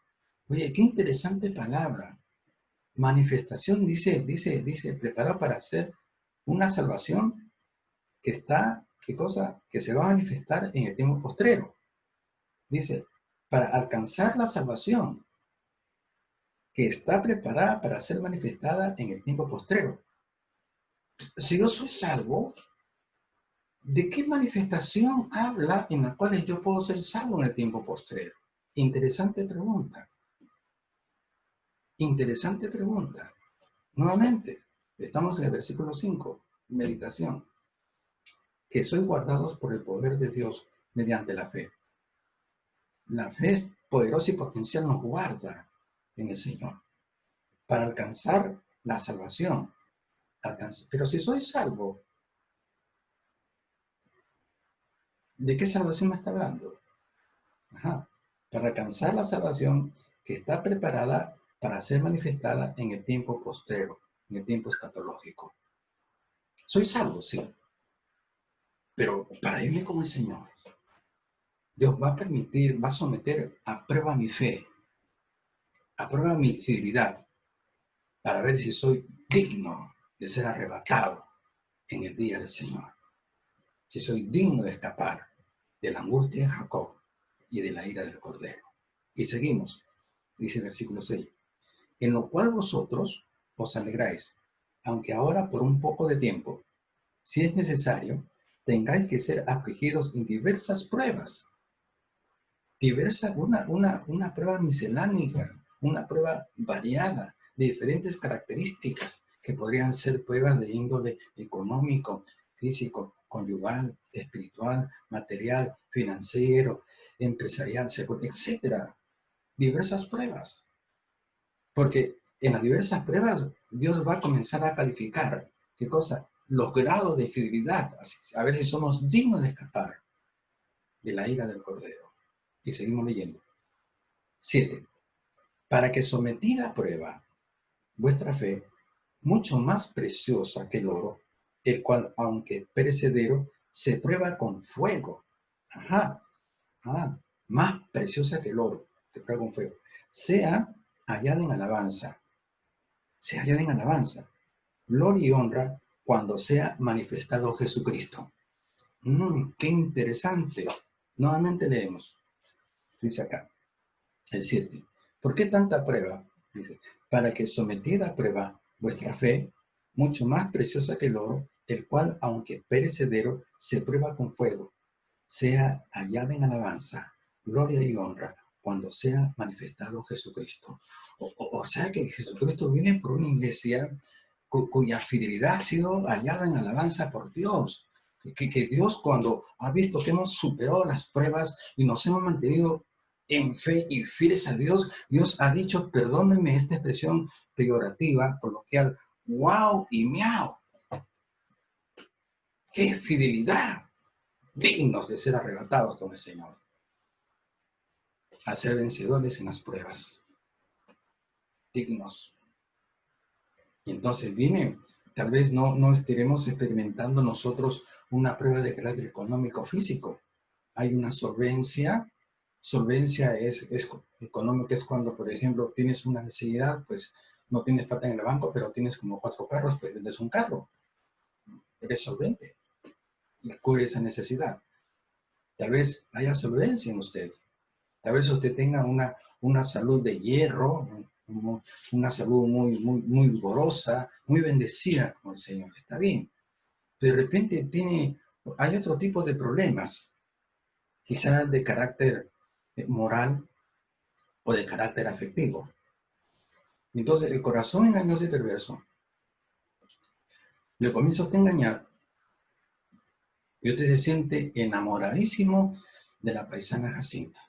Oye, qué interesante palabra. Manifestación, dice, preparado para hacer una salvación que está, ¿qué cosa? Que se va a manifestar en el tiempo postrero. Dice, para alcanzar la salvación que está preparada para ser manifestada en el tiempo postrero. Si yo soy salvo, ¿de qué manifestación habla en la cual yo puedo ser salvo en el tiempo postrero? Interesante pregunta. Interesante pregunta. Nuevamente, estamos en el versículo 5, meditación. Que sois guardados por el poder de Dios mediante la fe. La fe poderosa y potencial nos guarda en el Señor para alcanzar la salvación. Pero si soy salvo, ¿de qué salvación me está hablando? Ajá. Para alcanzar la salvación que está preparada para ser manifestada en el tiempo postrero, en el tiempo escatológico. Soy salvo, sí, pero para irme con el Señor, Dios va a permitir, va a someter a prueba mi fe, a prueba mi fidelidad, para ver si soy digno de ser arrebatado en el día del Señor. Si soy digno de escapar de la angustia de Jacob y de la ira del Cordero. Y seguimos, dice el versículo 6. En lo cual vosotros os alegráis, aunque ahora por un poco de tiempo, si es necesario, tengáis que ser afligidos en diversas pruebas. Una prueba miscelánea, una prueba variada, de diferentes características, que podrían ser pruebas de índole económico, físico, conyugal, espiritual, material, financiero, empresarial, etcétera. Diversas pruebas. Porque en las diversas pruebas Dios va a comenzar a calificar, ¿qué cosa? Los grados de fidelidad, a ver si somos dignos de escapar de la ira del Cordero. Y seguimos leyendo. 7. Para que sometida a prueba vuestra fe, mucho más preciosa que el oro, el cual, aunque perecedero, se prueba con fuego. Ajá. Más preciosa que el oro, se prueba con fuego. Sea hallada en alabanza. Sea hallada en alabanza. Gloria y honra cuando sea manifestado Jesucristo. Qué interesante. Nuevamente leemos. Dice acá, el 7. ¿Por qué tanta prueba? Dice, para que sometida a prueba vuestra fe, mucho más preciosa que el oro, el cual, aunque perecedero, se prueba con fuego, sea hallada en alabanza, gloria y honra, cuando sea manifestado Jesucristo. O sea que Jesucristo viene por una iglesia cuya fidelidad ha sido hallada en alabanza por Dios. Que Dios, cuando ha visto que hemos superado las pruebas y nos hemos mantenido en fe y fieles a Dios, Dios ha dicho, perdónenme esta expresión peyorativa, coloquial, wow y miau. ¡Qué fidelidad! Dignos de ser arrebatados con el Señor. A ser vencedores en las pruebas. Dignos. Y entonces viene, tal vez no estaremos experimentando nosotros una prueba de carácter económico o físico. Hay una solvencia. Solvencia es económica, es cuando, por ejemplo, tienes una necesidad, pues no tienes plata en el banco, pero tienes como 4 carros, pues vendes un carro. Eres solvente y cubre esa necesidad. Tal vez haya solvencia en usted. Tal vez usted tenga una salud de hierro, una salud muy vigorosa, muy bendecida con el Señor. Está bien. Pero de repente hay otro tipo de problemas, quizás de carácter moral o de carácter afectivo. Entonces, el corazón engañoso y perverso le comienza a usted engañar y usted se siente enamoradísimo de la paisana Jacinta.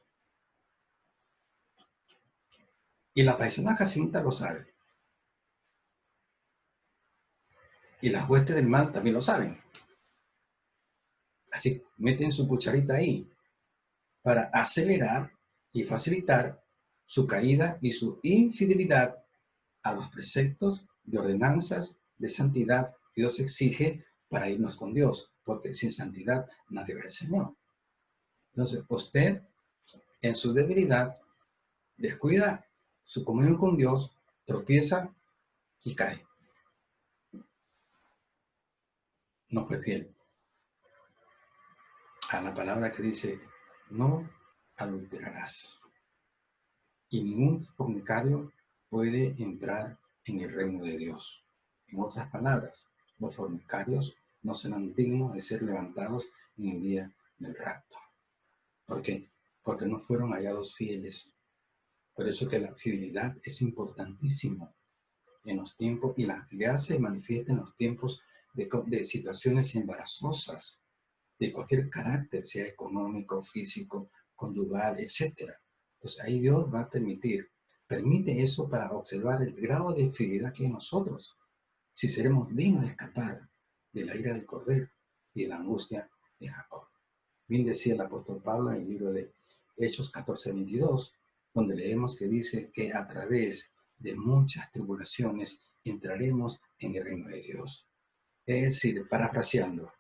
Y la paisana Jacinta lo sabe. Y las huestes del mal también lo saben. Así meten su cucharita ahí para acelerar y facilitar su caída y su infidelidad a los preceptos y ordenanzas de santidad que Dios exige para irnos con Dios, porque sin santidad nadie ve al Señor. Entonces, usted en su debilidad, descuida su comunión con Dios, tropieza y cae. No fue fiel a la palabra que dice, no adulterarás. Y ningún fornicario puede entrar en el reino de Dios. En otras palabras, los fornicarios no serán dignos de ser levantados en el día del rapto. ¿Por qué? Porque no fueron hallados fieles. Por eso que la fidelidad es importantísimo en los tiempos, y la fidelidad se manifiesta en los tiempos de situaciones embarazosas, de cualquier carácter, sea económico, físico, conyugal, etc. Pues ahí Dios va a permite eso para observar el grado de fidelidad que hay en nosotros, si seremos dignos de escapar de la ira del Cordero y de la angustia de Jacob. Bien decía el apóstol Pablo en el libro de Hechos 14:22, donde leemos que dice que a través de muchas tribulaciones entraremos en el reino de Dios. Es decir, parafraseando,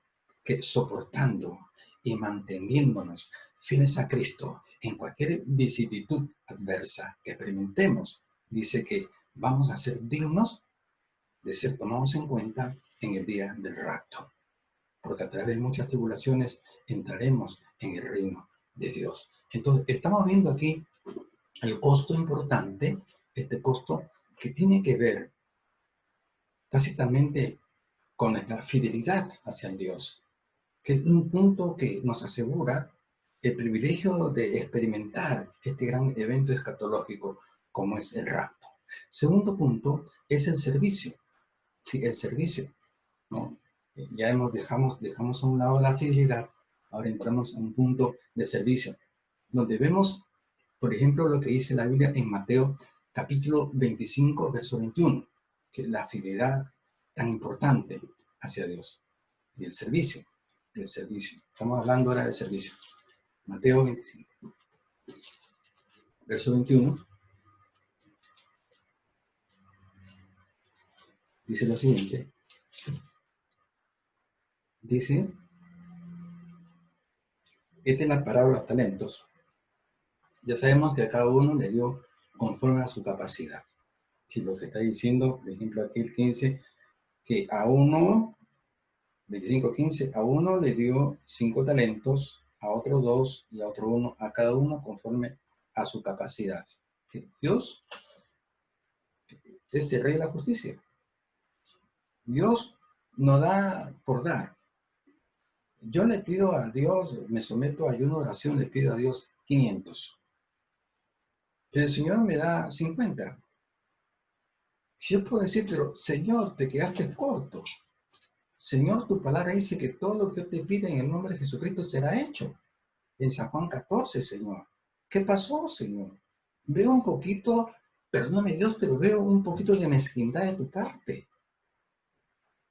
que soportando y manteniéndonos fieles a Cristo en cualquier vicisitud adversa que experimentemos, dice que vamos a ser dignos de ser tomados en cuenta en el día del rapto. Porque a través de muchas tribulaciones entraremos en el reino de Dios. Entonces, estamos viendo aquí el costo importante, este costo que tiene que ver tácitamente con nuestra fidelidad hacia el Dios, que es un punto que nos asegura el privilegio de experimentar este gran evento escatológico como es el rapto. Segundo punto es el servicio. Sí, el servicio, ¿no? Ya dejamos a un lado la fidelidad, ahora entramos a un punto de servicio, donde vemos, por ejemplo, lo que dice la Biblia en Mateo capítulo 25, verso 21, que es la fidelidad tan importante hacia Dios, y el servicio, Estamos hablando ahora del servicio. Mateo 25, verso 21, dice lo siguiente, dice, esta es la parábola de los talentos. Ya sabemos que a cada uno le dio conforme a su capacidad. Si lo que está diciendo, por ejemplo, aquí el 15, que a uno, 25:15, a uno le dio 5 talentos, a otro 2 y a otro 1, a cada uno conforme a su capacidad. Que Dios es el rey de la justicia. Dios no da por dar. Yo le pido a Dios, me someto a ayuno de oración, le pido a Dios 500. Pero el Señor me da 50. Yo puedo decir, pero Señor, te quedaste corto. Señor, tu palabra dice que todo lo que yo te pida en el nombre de Jesucristo será hecho. En San Juan 14, Señor. ¿Qué pasó, Señor? Veo un poquito, perdóname Dios, pero veo un poquito de mezquindad de tu parte.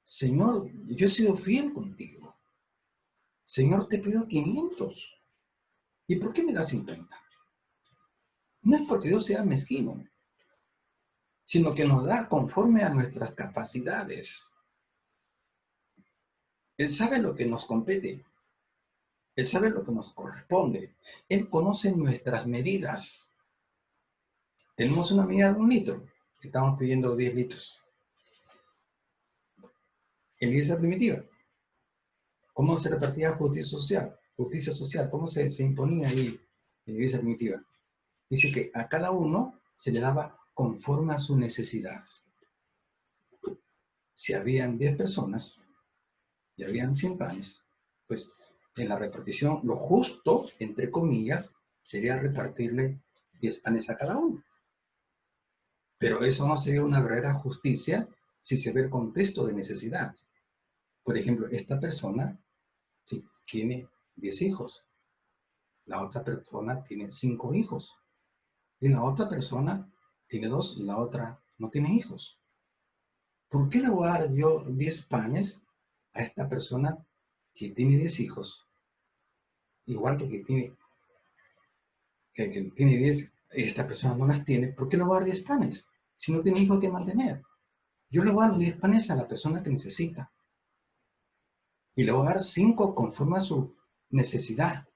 Señor, yo he sido fiel contigo. Señor, te pido 500. ¿Y por qué me das 50? No es porque Dios sea mezquino, sino que nos da conforme a nuestras capacidades. Él sabe lo que nos compete. Él sabe lo que nos corresponde. Él conoce nuestras medidas. Tenemos una medida de 1 litro. Estamos pidiendo 10 litros. En la iglesia primitiva, ¿cómo se repartía justicia social? Justicia social, ¿cómo se imponía ahí en la iglesia primitiva? Dice que a cada uno se le daba conforme a su necesidad. Si habían 10 personas y habían 100 panes, pues en la repartición, lo justo, entre comillas, sería repartirle 10 panes a cada uno. Pero eso no sería una verdadera justicia si se ve el contexto de necesidad. Por ejemplo, esta persona sí, tiene 10 hijos. La otra persona tiene 5 hijos. Y la otra persona tiene 2 y la otra no tiene hijos. ¿Por qué le voy a dar yo 10 panes a esta persona que tiene 10 hijos? Igual que tiene 10, y esta persona no las tiene. ¿Por qué le voy a dar 10 panes? Si no tiene hijos que mantener. Yo le voy a dar 10 panes a la persona que necesita. Y le voy a dar 5 conforme a su necesidad.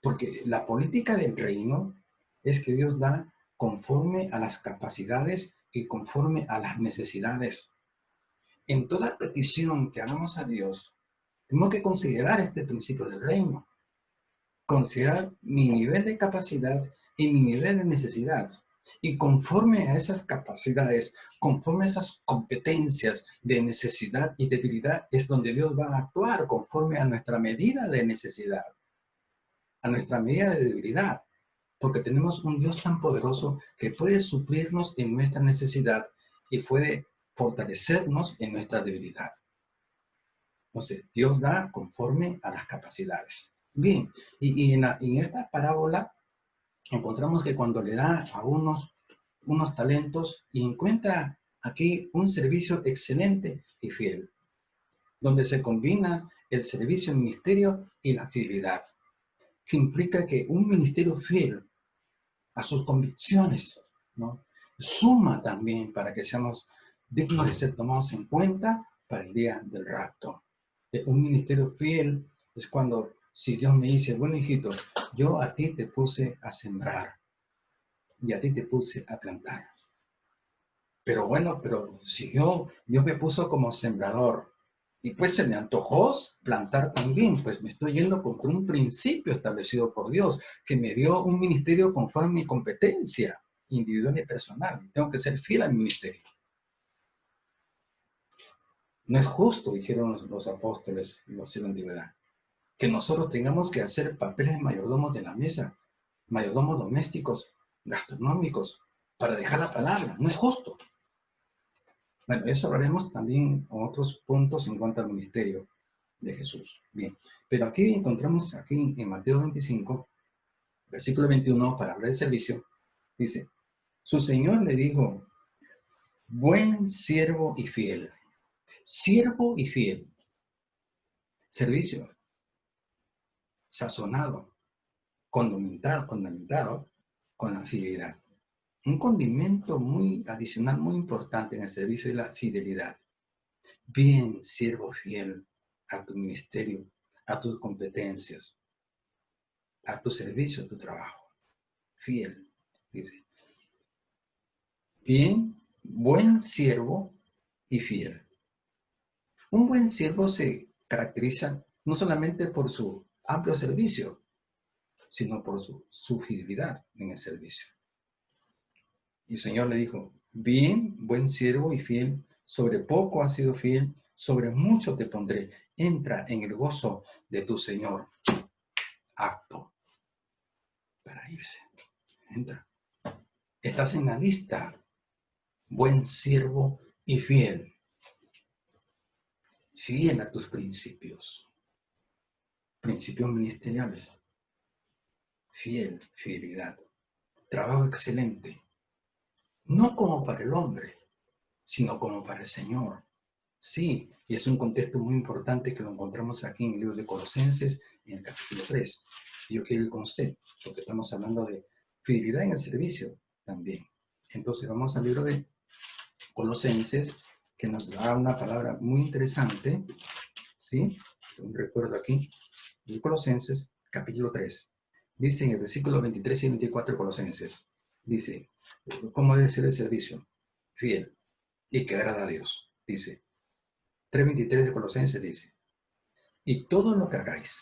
Porque la política del reino es que Dios da conforme a las capacidades y conforme a las necesidades. En toda petición que hagamos a Dios, tenemos que considerar este principio del reino. Considerar mi nivel de capacidad y mi nivel de necesidad. Y conforme a esas capacidades, conforme a esas competencias de necesidad y debilidad, es donde Dios va a actuar conforme a nuestra medida de necesidad, a nuestra medida de debilidad. Porque tenemos un Dios tan poderoso que puede suplirnos en nuestra necesidad y puede fortalecernos en nuestra debilidad. Entonces, Dios da conforme a las capacidades. Bien, y en esta parábola encontramos que cuando le da a unos talentos y encuentra aquí un servicio excelente y fiel, donde se combina el servicio, el ministerio y la fidelidad, que implica que un ministerio fiel a sus convicciones, ¿no? Suma también para que seamos dignos de ser tomados en cuenta para el día del rapto. Un ministerio fiel es cuando, si Dios me dice, bueno, hijito, yo a ti te puse a sembrar y a ti te puse a plantar. Pero bueno, pero si Dios me puso como sembrador y pues se me antojó plantar también, pues me estoy yendo contra un principio establecido por Dios, que me dio un ministerio conforme a mi competencia individual y personal. Tengo que ser fiel al ministerio. No es justo, dijeron los apóstoles en la antigüedad, que nosotros tengamos que hacer papeles de mayordomos de la mesa, mayordomos domésticos, gastronómicos, para dejar la palabra. No es justo. Bueno, eso hablaremos también en otros puntos en cuanto al ministerio de Jesús. Bien, pero aquí encontramos, aquí en Mateo 25, versículo 21, para hablar de servicio, dice, su Señor le dijo, buen siervo y fiel. Siervo y fiel. Servicio. Sazonado. Condimentado con la fidelidad. Un condimento muy adicional, muy importante en el servicio es la fidelidad. Bien, siervo fiel a tu ministerio, a tus competencias, a tu servicio, a tu trabajo. Fiel, dice. Bien, buen siervo y fiel. Un buen siervo se caracteriza no solamente por su amplio servicio, sino por su fidelidad en el servicio. Y el Señor le dijo, bien, buen siervo y fiel, sobre poco has sido fiel, sobre mucho te pondré. Entra en el gozo de tu Señor. Apto para irse. Entra. Estás en la lista. Buen siervo y fiel. Fiel a tus principios. Principios ministeriales. Fidelidad. Trabajo excelente. No como para el hombre, sino como para el Señor. Sí, y es un contexto muy importante que lo encontramos aquí en el libro de Colosenses, en el capítulo 3. Yo quiero ir con usted, porque estamos hablando de fidelidad en el servicio también. Entonces vamos al libro de Colosenses, que nos da una palabra muy interesante, ¿sí? Un recuerdo aquí, de Colosenses, capítulo 3. Dice en el versículo 23 y 24 de Colosenses, dice, ¿cómo debe ser el servicio? Fiel y que agrada a Dios. Dice, 3:23 de Colosenses dice, y todo lo que hagáis,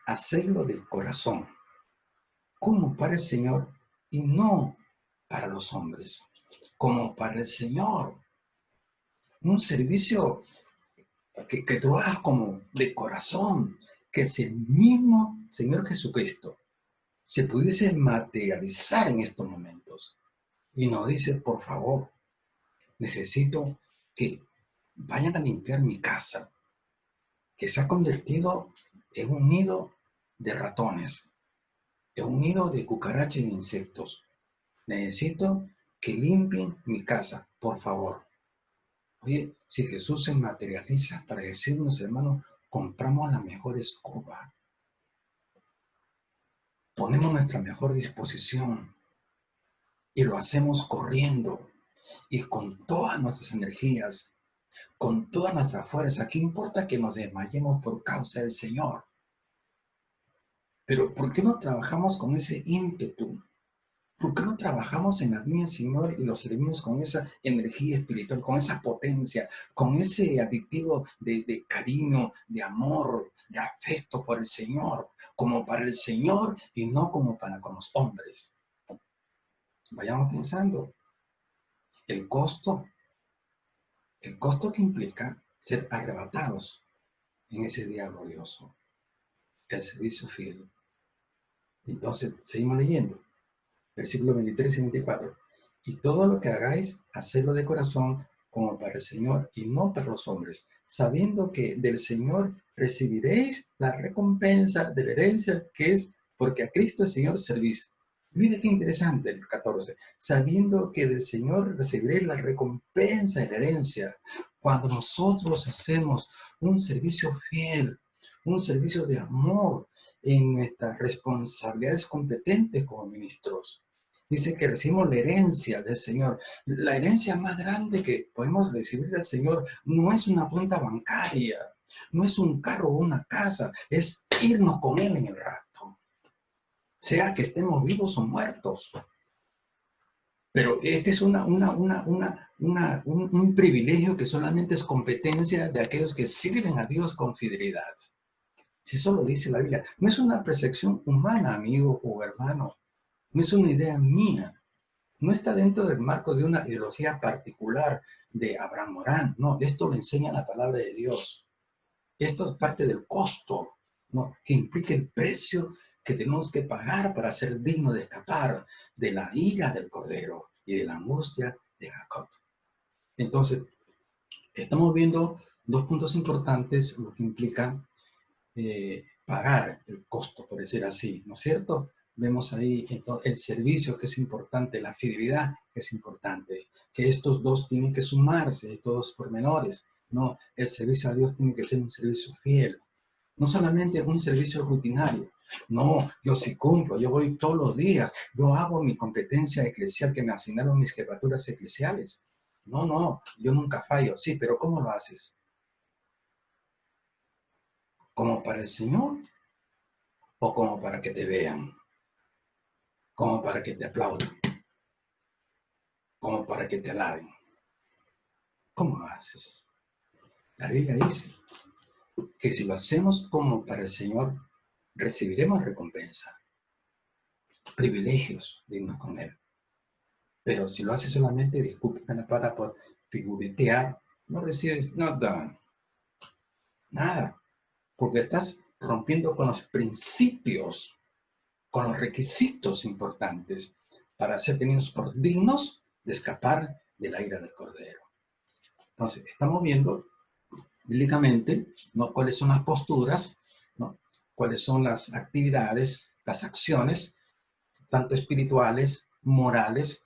hacedlo del corazón, como para el Señor y no para los hombres, como para el Señor. Un servicio que tú hagas como de corazón, que ese mismo Señor Jesucristo se pudiese materializar en estos momentos. Y nos dice, por favor, necesito que vayan a limpiar mi casa, que se ha convertido en un nido de ratones, en un nido de cucarachas y de insectos. Necesito que limpien mi casa, por favor. Oye, si Jesús se materializa para decirnos, hermanos, compramos la mejor escoba, ponemos nuestra mejor disposición y lo hacemos corriendo y con todas nuestras energías, con toda nuestra fuerza. ¿Qué importa que nos desmayemos por causa del Señor? Pero ¿por qué no trabajamos con ese ímpetu? ¿Por qué no trabajamos en la viña, Señor, y lo servimos con esa energía espiritual, con esa potencia, con ese aditivo de cariño, de amor, de afecto por el Señor, como para el Señor y no como para con los hombres? Vayamos pensando, el costo, el costo que implica ser arrebatados en ese día glorioso, el servicio fiel. Entonces, seguimos leyendo. Versículos 23 y 24. Y todo lo que hagáis, hacedlo de corazón como para el Señor y no para los hombres, sabiendo que del Señor recibiréis la recompensa de la herencia que es porque a Cristo el Señor servís. Mire qué interesante el 14. Sabiendo que del Señor recibiréis la recompensa de la herencia. Cuando nosotros hacemos un servicio fiel, un servicio de amor en nuestras responsabilidades competentes como ministros, dice que recibimos la herencia del Señor. La herencia más grande que podemos recibir del Señor no es una cuenta bancaria, no es un carro o una casa, es irnos con Él en el rato, sea que estemos vivos o muertos. Pero este es un privilegio que solamente es competencia de aquellos que sirven a Dios con fidelidad. Si eso lo dice la Biblia, no es una percepción humana, amigo o hermano, no es una idea mía. No está dentro del marco de una ideología particular de Abraham Morán, no, esto lo enseña la palabra de Dios. Esto es parte del costo, ¿no? Que implica el precio que tenemos que pagar para ser dignos de escapar de la ira del Cordero y de la angustia de Jacob. Entonces, estamos viendo dos puntos importantes, lo que implica pagar el costo, por decir así, ¿no es cierto? Vemos ahí el servicio que es importante, la fidelidad que es importante, que estos dos tienen que sumarse, estos dos pormenores, ¿no? El servicio a Dios tiene que ser un servicio fiel, no solamente un servicio rutinario. No, yo sí cumplo, yo voy todos los días, yo hago mi competencia eclesial que me asignaron mis jefaturas eclesiales. No, no, yo nunca fallo, sí, pero ¿cómo lo haces? ¿Como para el Señor o como para que te vean? Como para que te aplaudan, como para que te alaben. ¿Cómo lo haces? La Biblia dice que si lo hacemos como para el Señor, recibiremos recompensa, privilegios dignos con Él. Pero si lo haces solamente, disculpen para por figuretear, no recibes nada, nada, porque estás rompiendo con los principios, con los requisitos importantes para ser tenidos por dignos de escapar de la ira del Cordero. Entonces, estamos viendo bíblicamente, ¿no? Cuáles son las posturas, ¿no? Cuáles son las actividades, las acciones, tanto espirituales, morales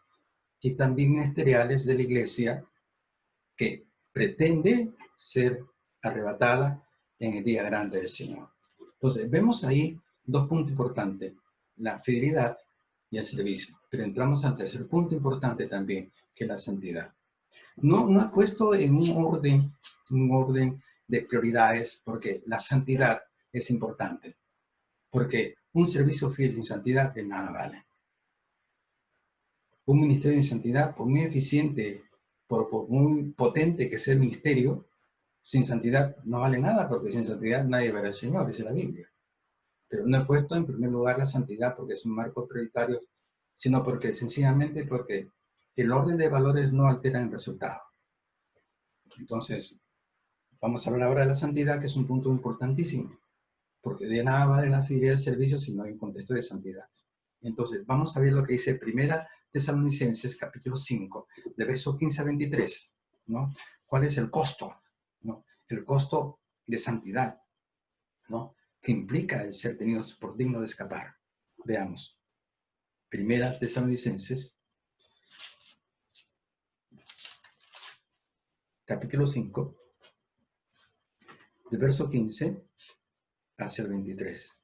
y también ministeriales de la iglesia que pretende ser arrebatada en el día grande del Señor. Entonces, vemos ahí dos puntos importantes, la fidelidad y el servicio. Pero entramos al tercer punto importante también, que es la santidad. No ha puesto en un orden de prioridades, porque la santidad es importante, porque un servicio fiel sin santidad de nada vale. Un ministerio sin santidad, por muy eficiente, por muy potente que sea el ministerio, sin santidad no vale nada, porque sin santidad nadie verá al Señor, dice la Biblia. Pero no he puesto en primer lugar la santidad porque es un marco prioritario, sino porque sencillamente porque el orden de valores no altera el resultado. Entonces, vamos a hablar ahora de la santidad, que es un punto importantísimo, porque de nada vale la fidelidad del servicio si no hay un contexto de santidad. Entonces, vamos a ver lo que dice Primera Tesalonicenses, capítulo 5, de verso 15 a 23, ¿no? ¿Cuál es el costo? ¿No? El costo de santidad, ¿no? Que implica el ser tenidos por digno de escapar. Veamos. Primera Tesalonicenses, capítulo 5, del verso 15 hacia el 23.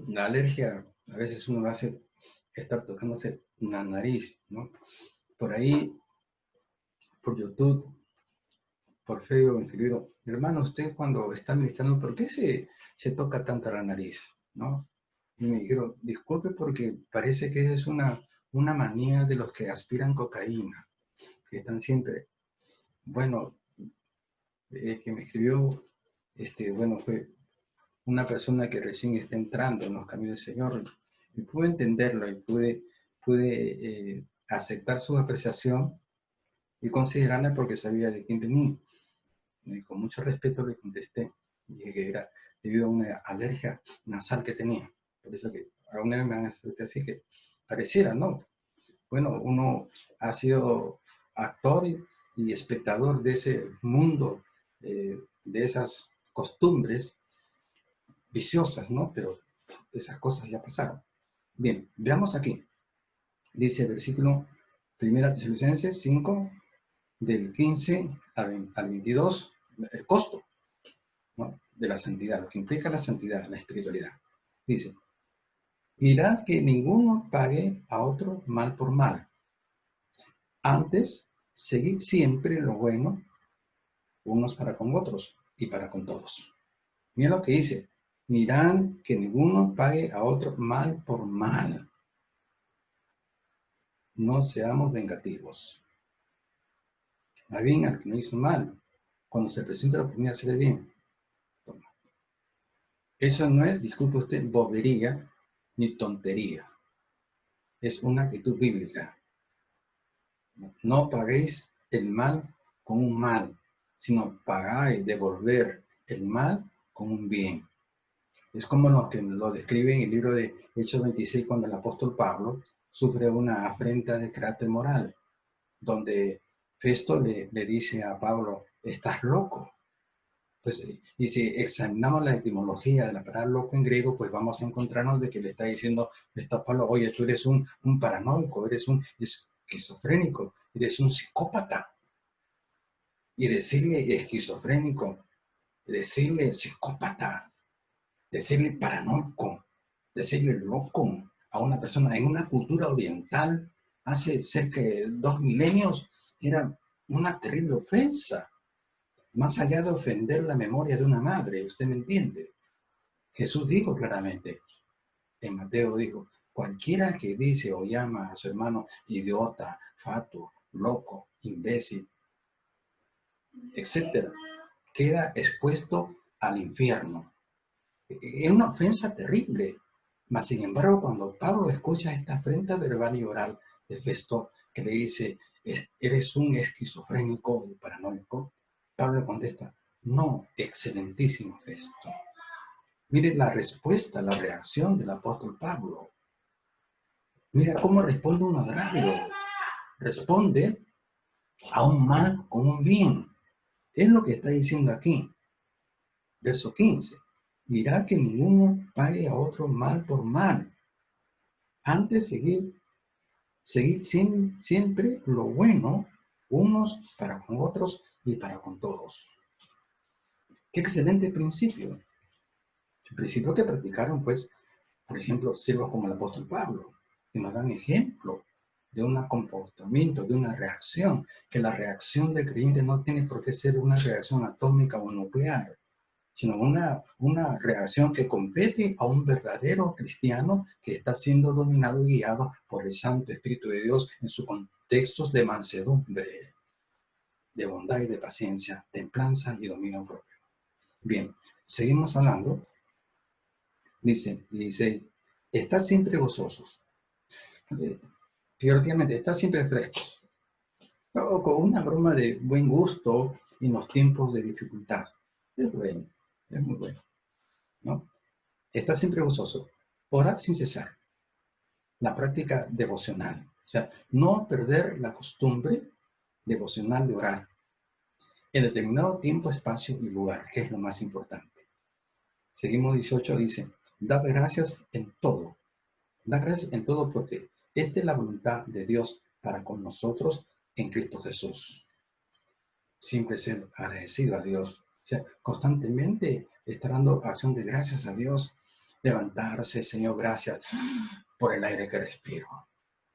La alergia, a veces uno hace estar tocándose la nariz, ¿no? Por ahí, por YouTube, por feo, mi querido hermano, usted cuando está ministrando, ¿por qué se toca tanta la nariz? ¿No? Y me dijeron, disculpe porque parece que es una manía de los que aspiran cocaína, que están siempre. Bueno, que me escribió, bueno, fue una persona que recién está entrando en los caminos del Señor, y pude entenderlo y pude aceptar su apreciación y considerarla porque sabía de quién venía. Y con mucho respeto le contesté, y que era debido a una alergia nasal que tenía. Por eso que aún me van a hacer así que pareciera, ¿no? Bueno, uno ha sido actor y espectador de ese mundo, de esas costumbres viciosas, ¿no? Pero esas cosas ya pasaron. Bien, veamos aquí. Dice el versículo 1 Tesalonicenses 5, del 15 al 22, el costo, ¿no?, de la santidad, lo que implica la santidad, la espiritualidad. Dice, mirad que ninguno pague a otro mal por mal. Antes, seguid siempre lo bueno, unos para con otros y para con todos. Mira lo que dice, mirad que ninguno pague a otro mal por mal. No seamos vengativos. Más bien al que no hizo mal, cuando se presenta la oportunidad de hacer bien, toma. Eso no es, disculpe usted, bobería ni tontería. Es una actitud bíblica. No paguéis el mal con un mal, sino pagáis, devolver el mal con un bien. Es como lo que lo describe en el libro de Hechos 26, cuando el apóstol Pablo sufre una afrenta de carácter moral, donde Festo le dice a Pablo, estás loco. Pues, y si examinamos la etimología de la palabra loco en griego, pues vamos a encontrarnos de que le está diciendo, está Pablo, oye, tú eres un paranoico, eres un esquizofrénico, eres un psicópata. Y decirle esquizofrénico, decirle psicópata, decirle paranoico, decirle loco a una persona en una cultura oriental hace cerca de 2 milenios era una terrible ofensa. Más allá de ofender la memoria de una madre, ¿usted me entiende? Jesús dijo claramente, en Mateo dijo, cualquiera que dice o llama a su hermano idiota, fatuo, loco, imbécil, etcétera, queda expuesto al infierno. Es una ofensa terrible. Mas, sin embargo, cuando Pablo escucha esta afrenta verbal y oral de Festo, que le dice, eres un esquizofrénico y paranoico, Pablo le contesta, no, excelentísimo Festo. Mire la respuesta, la reacción del apóstol Pablo. Mira cómo responde un agravio. Responde a un mal con un bien. Es lo que está diciendo aquí. Verso 15. Mirad que ninguno pague a otro mal por mal. Antes seguid siempre lo bueno, unos para con otros y para con todos. Qué excelente principio. El principio que practicaron, pues, por ejemplo, siervos como el apóstol Pablo, que nos dan ejemplo de un comportamiento, de una reacción, que la reacción del creyente no tiene por qué ser una reacción atómica o nuclear, sino una reacción que compete a un verdadero cristiano que está siendo dominado y guiado por el Santo Espíritu de Dios en sus contextos de mansedumbre, de bondad y de paciencia, templanza y dominio propio. Bien, seguimos hablando. Dice, estad siempre gozosos. Figurativamente, estad siempre frescos. O con una broma de buen gusto en los tiempos de dificultad. Es bueno, es muy bueno, ¿no? Estad siempre gozoso. Orad sin cesar. La práctica devocional. O sea, no perder la costumbre devocional de orar en determinado tiempo, espacio y lugar, que es lo más importante. Seguimos 18, dice, dad gracias en todo. Da gracias en todo porque esta es la voluntad de Dios para con nosotros en Cristo Jesús. Siempre ser agradecido a Dios. O sea, constantemente estar dando acción de gracias a Dios. Levantarse, Señor, gracias por el aire que respiro.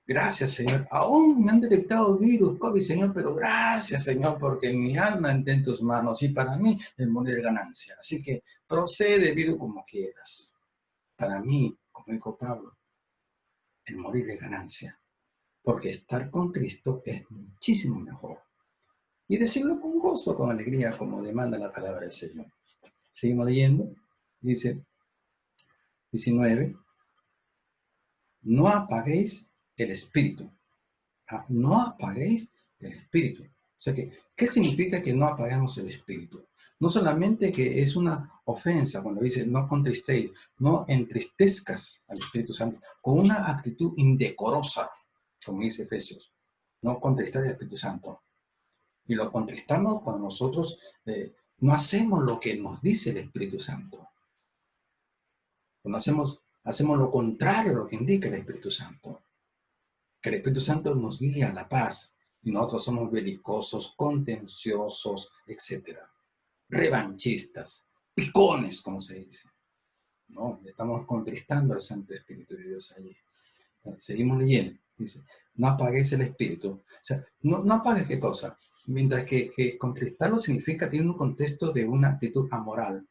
Gracias, Señor. Aún me han detectado virus, COVID, Señor, pero gracias, Señor, porque mi alma está en tus manos y para mí el morir es ganancia. Así que procede, virus, como quieras. Para mí, como dijo Pablo, el morir es ganancia, porque estar con Cristo es muchísimo mejor. Y decirlo con gozo, con alegría, como demanda la palabra del Señor. Seguimos leyendo. Dice 19. No apaguéis el espíritu. No apaguéis el espíritu. O sea que, ¿qué significa que no apagamos el espíritu? No solamente que es una ofensa cuando dice no contristéis, no entristezcas al Espíritu Santo con una actitud indecorosa, como dice Efesios. No contristar al Espíritu Santo. Y lo contristamos cuando nosotros no hacemos lo que nos dice el Espíritu Santo. Cuando hacemos lo contrario a lo que indica el Espíritu Santo. Que el Espíritu Santo nos guía a la paz. Y nosotros somos belicosos, contenciosos, etc. Revanchistas, picones, como se dice. No, estamos contristando al Santo Espíritu de Dios allí. Seguimos leyendo. Dice, no apagues el espíritu. O sea, no apagues qué cosa. Mientras que contristarlo significa, tiene un contexto de una actitud amoral.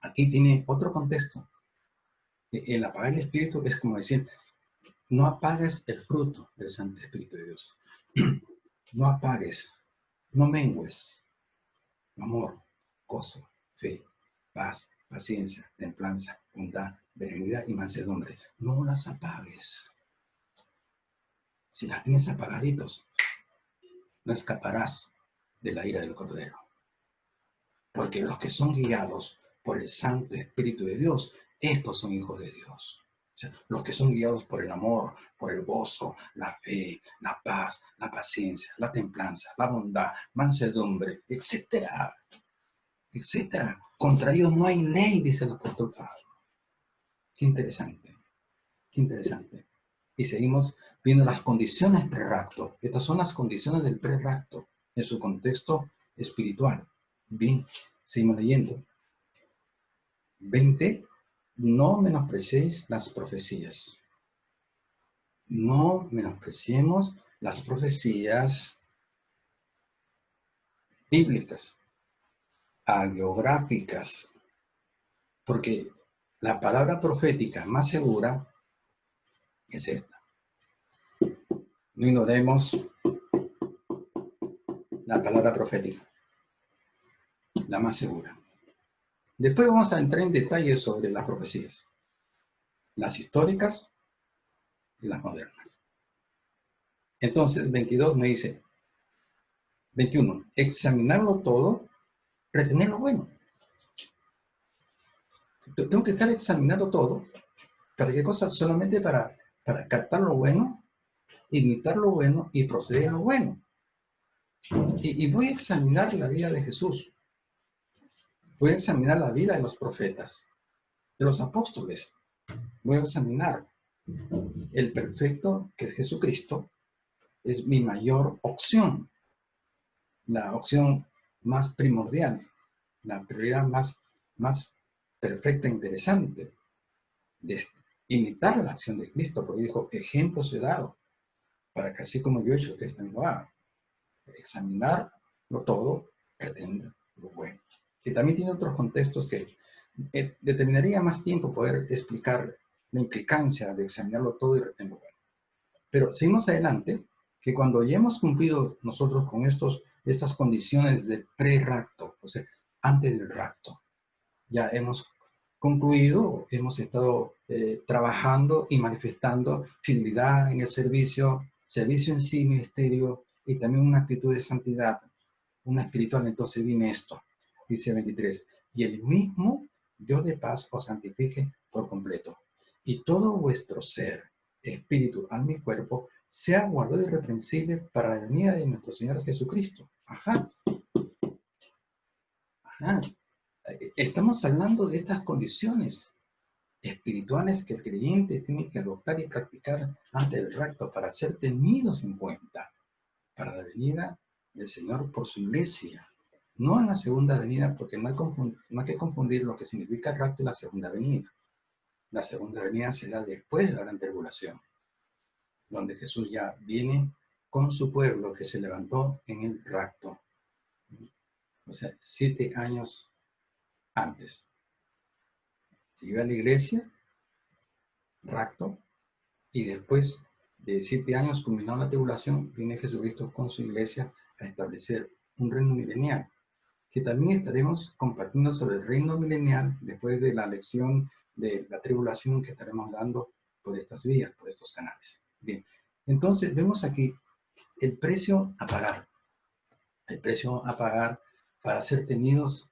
Aquí tiene otro contexto. El apagar el espíritu es como decir, no apagues el fruto del Santo Espíritu de Dios. No apagues, no mengues. Amor, gozo, fe, paz, paciencia, templanza, bondad, benignidad y mansedumbre. No las apagues. Si las tienes apagaditos, no escaparás de la ira del Cordero. Porque los que son guiados por el Santo Espíritu de Dios, estos son hijos de Dios. O sea, los que son guiados por el amor, por el gozo, la fe, la paz, la paciencia, la templanza, la bondad, mansedumbre, etcétera, etcétera. Contra ellos no hay ley, dice el apóstol Pablo. Qué interesante, qué interesante. Y seguimos viendo las condiciones prerrapto. Estas son las condiciones del prerrapto en su contexto espiritual. Bien, seguimos leyendo. 20. No menospreciéis las profecías. No menospreciemos las profecías bíblicas, hagiográficas, porque la palabra profética más segura es esta. No ignoremos la palabra profética, la más segura. Después vamos a entrar en detalles sobre las profecías, las históricas y las modernas. Entonces, 22 me dice, 21, examinarlo todo, retener lo bueno. Tengo que estar examinando todo, ¿para qué cosa? Solamente para captar lo bueno, imitar lo bueno y proceder a lo bueno. Y voy a examinar la vida de Jesús. Voy a examinar la vida de los profetas, de los apóstoles. Voy a examinar el perfecto que es Jesucristo. Es mi mayor opción, la opción más primordial, la prioridad más perfecta e interesante de imitar la acción de Cristo, porque dijo, ejemplos he dado, para que así como yo he hecho, ustedes también lo hagan. Examinarlo todo, pretender lo bueno. Que también tiene otros contextos que determinaría más tiempo poder explicar la implicancia de examinarlo todo y retener lo bueno. Pero seguimos adelante, que cuando ya hemos cumplido nosotros con estas condiciones de pre-rapto, o sea, antes del rapto, ya hemos concluido, hemos estado trabajando y manifestando fidelidad en el servicio en sí, ministerio, y también una actitud de santidad, una espiritual. Entonces viene esto, dice 23, y el mismo Dios de paz os santifique por completo, y todo vuestro ser, espíritu, alma y cuerpo, sea guardado irreprensible para la venida de nuestro Señor Jesucristo. Ajá. Estamos hablando de estas condiciones espirituales que el creyente tiene que adoptar y practicar ante el rapto para ser tenidos en cuenta para la venida del Señor por su iglesia. No en la segunda venida, porque no hay que confundir lo que significa el rapto y la segunda venida. La segunda venida será después de la gran tribulación. donde Jesús ya viene con su pueblo que se levantó en el rapto. O sea, 7 años antes. Llega a la iglesia, rapto, y después de 7 años, culminó la tribulación, viene Jesucristo con su iglesia a establecer un reino milenial, que también estaremos compartiendo sobre el reino milenial después de la lección de la tribulación que estaremos dando por estas vías, por estos canales. Bien, entonces vemos aquí el precio a pagar. El precio a pagar para ser tenidos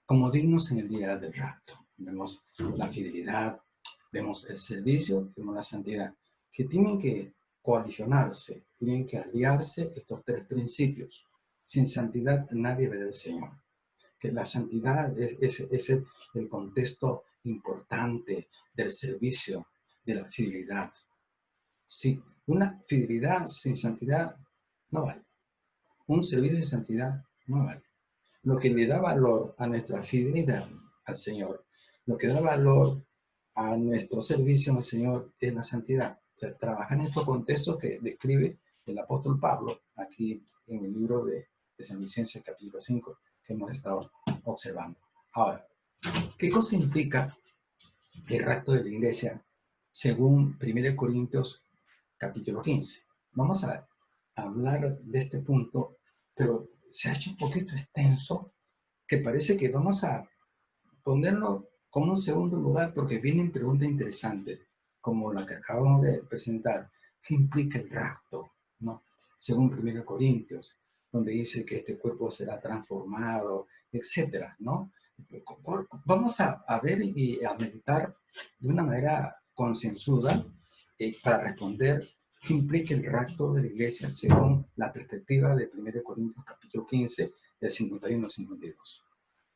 como dignos en el día del rapto. Vemos la fidelidad, vemos el servicio, vemos la santidad, que tienen que coalicionarse, tienen que aliarse estos tres principios. Sin santidad nadie verá al Señor. Que la santidad es el contexto importante del servicio, de la fidelidad. Si una fidelidad sin santidad no vale. Un servicio sin santidad no vale. Lo que le da valor a nuestra fidelidad al Señor, lo que da valor a nuestro servicio al Señor es la santidad. O sea, trabajar en estos contextos que describe el apóstol Pablo aquí en el libro de San Vicente, capítulo 5, que hemos estado observando. Ahora, ¿qué cosa significa el rapto de la iglesia según 1 Corintios, capítulo 15? Vamos a hablar de este punto, pero se ha hecho un poquito extenso, que parece que vamos a ponerlo como un segundo lugar porque vienen preguntas interesantes, como la que acabamos de presentar. ¿Qué implica el rapto? ¿No? Según 1 Corintios, donde dice que este cuerpo será transformado, etcétera, ¿no? Vamos a ver y a meditar de una manera concienzuda para responder qué implica el rapto de la iglesia según la perspectiva de 1 Corintios capítulo 15, del 51 al 52.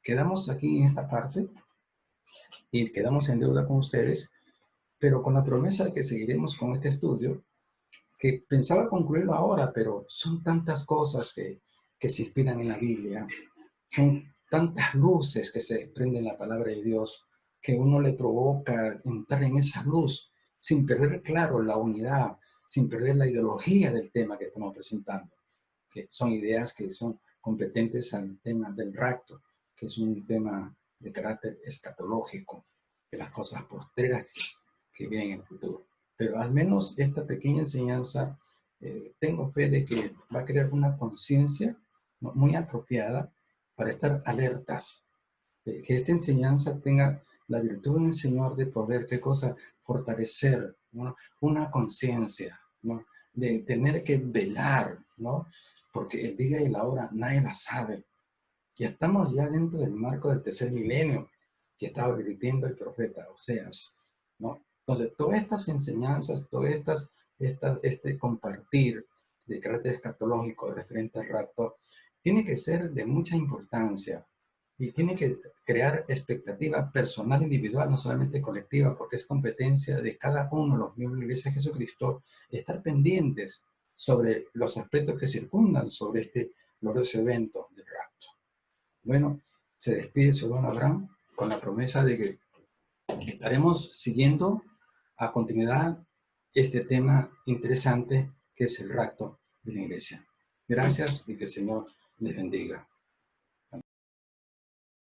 Quedamos aquí en esta parte y quedamos en deuda con ustedes, pero con la promesa de que seguiremos con este estudio, que pensaba concluirlo ahora, pero son tantas cosas que se inspiran en la Biblia, son tantas luces que se desprenden en la palabra de Dios, que uno le provoca entrar en esa luz sin perder, claro, la unidad, sin perder la ideología del tema que estamos presentando, que son ideas que son competentes al tema del rapto, que es un tema de carácter escatológico, de las cosas postreras que vienen en el futuro. Pero al menos esta pequeña enseñanza, tengo fe de que va a crear una conciencia, ¿no?, muy apropiada para estar alertas, que esta enseñanza tenga la virtud en el Señor de poder, ¿qué cosa? Fortalecer, ¿no?, una conciencia, ¿no?, de tener que velar, ¿no?, porque el día y la hora nadie la sabe. Ya estamos ya dentro del marco del tercer milenio que estaba advirtiendo el profeta Oseas, ¿no? Entonces, todas estas enseñanzas, este compartir de carácter escatológico referente al rapto, tiene que ser de mucha importancia y tiene que crear expectativa personal, individual, no solamente colectiva, porque es competencia de cada uno de los miembros de la Iglesia de Jesucristo estar pendientes sobre los aspectos que circundan sobre este glorioso evento del rapto. Bueno, se despide su don Abraham con la promesa de que estaremos siguiendo a continuidad este tema interesante que es el rapto de la iglesia. Gracias y que el Señor les bendiga.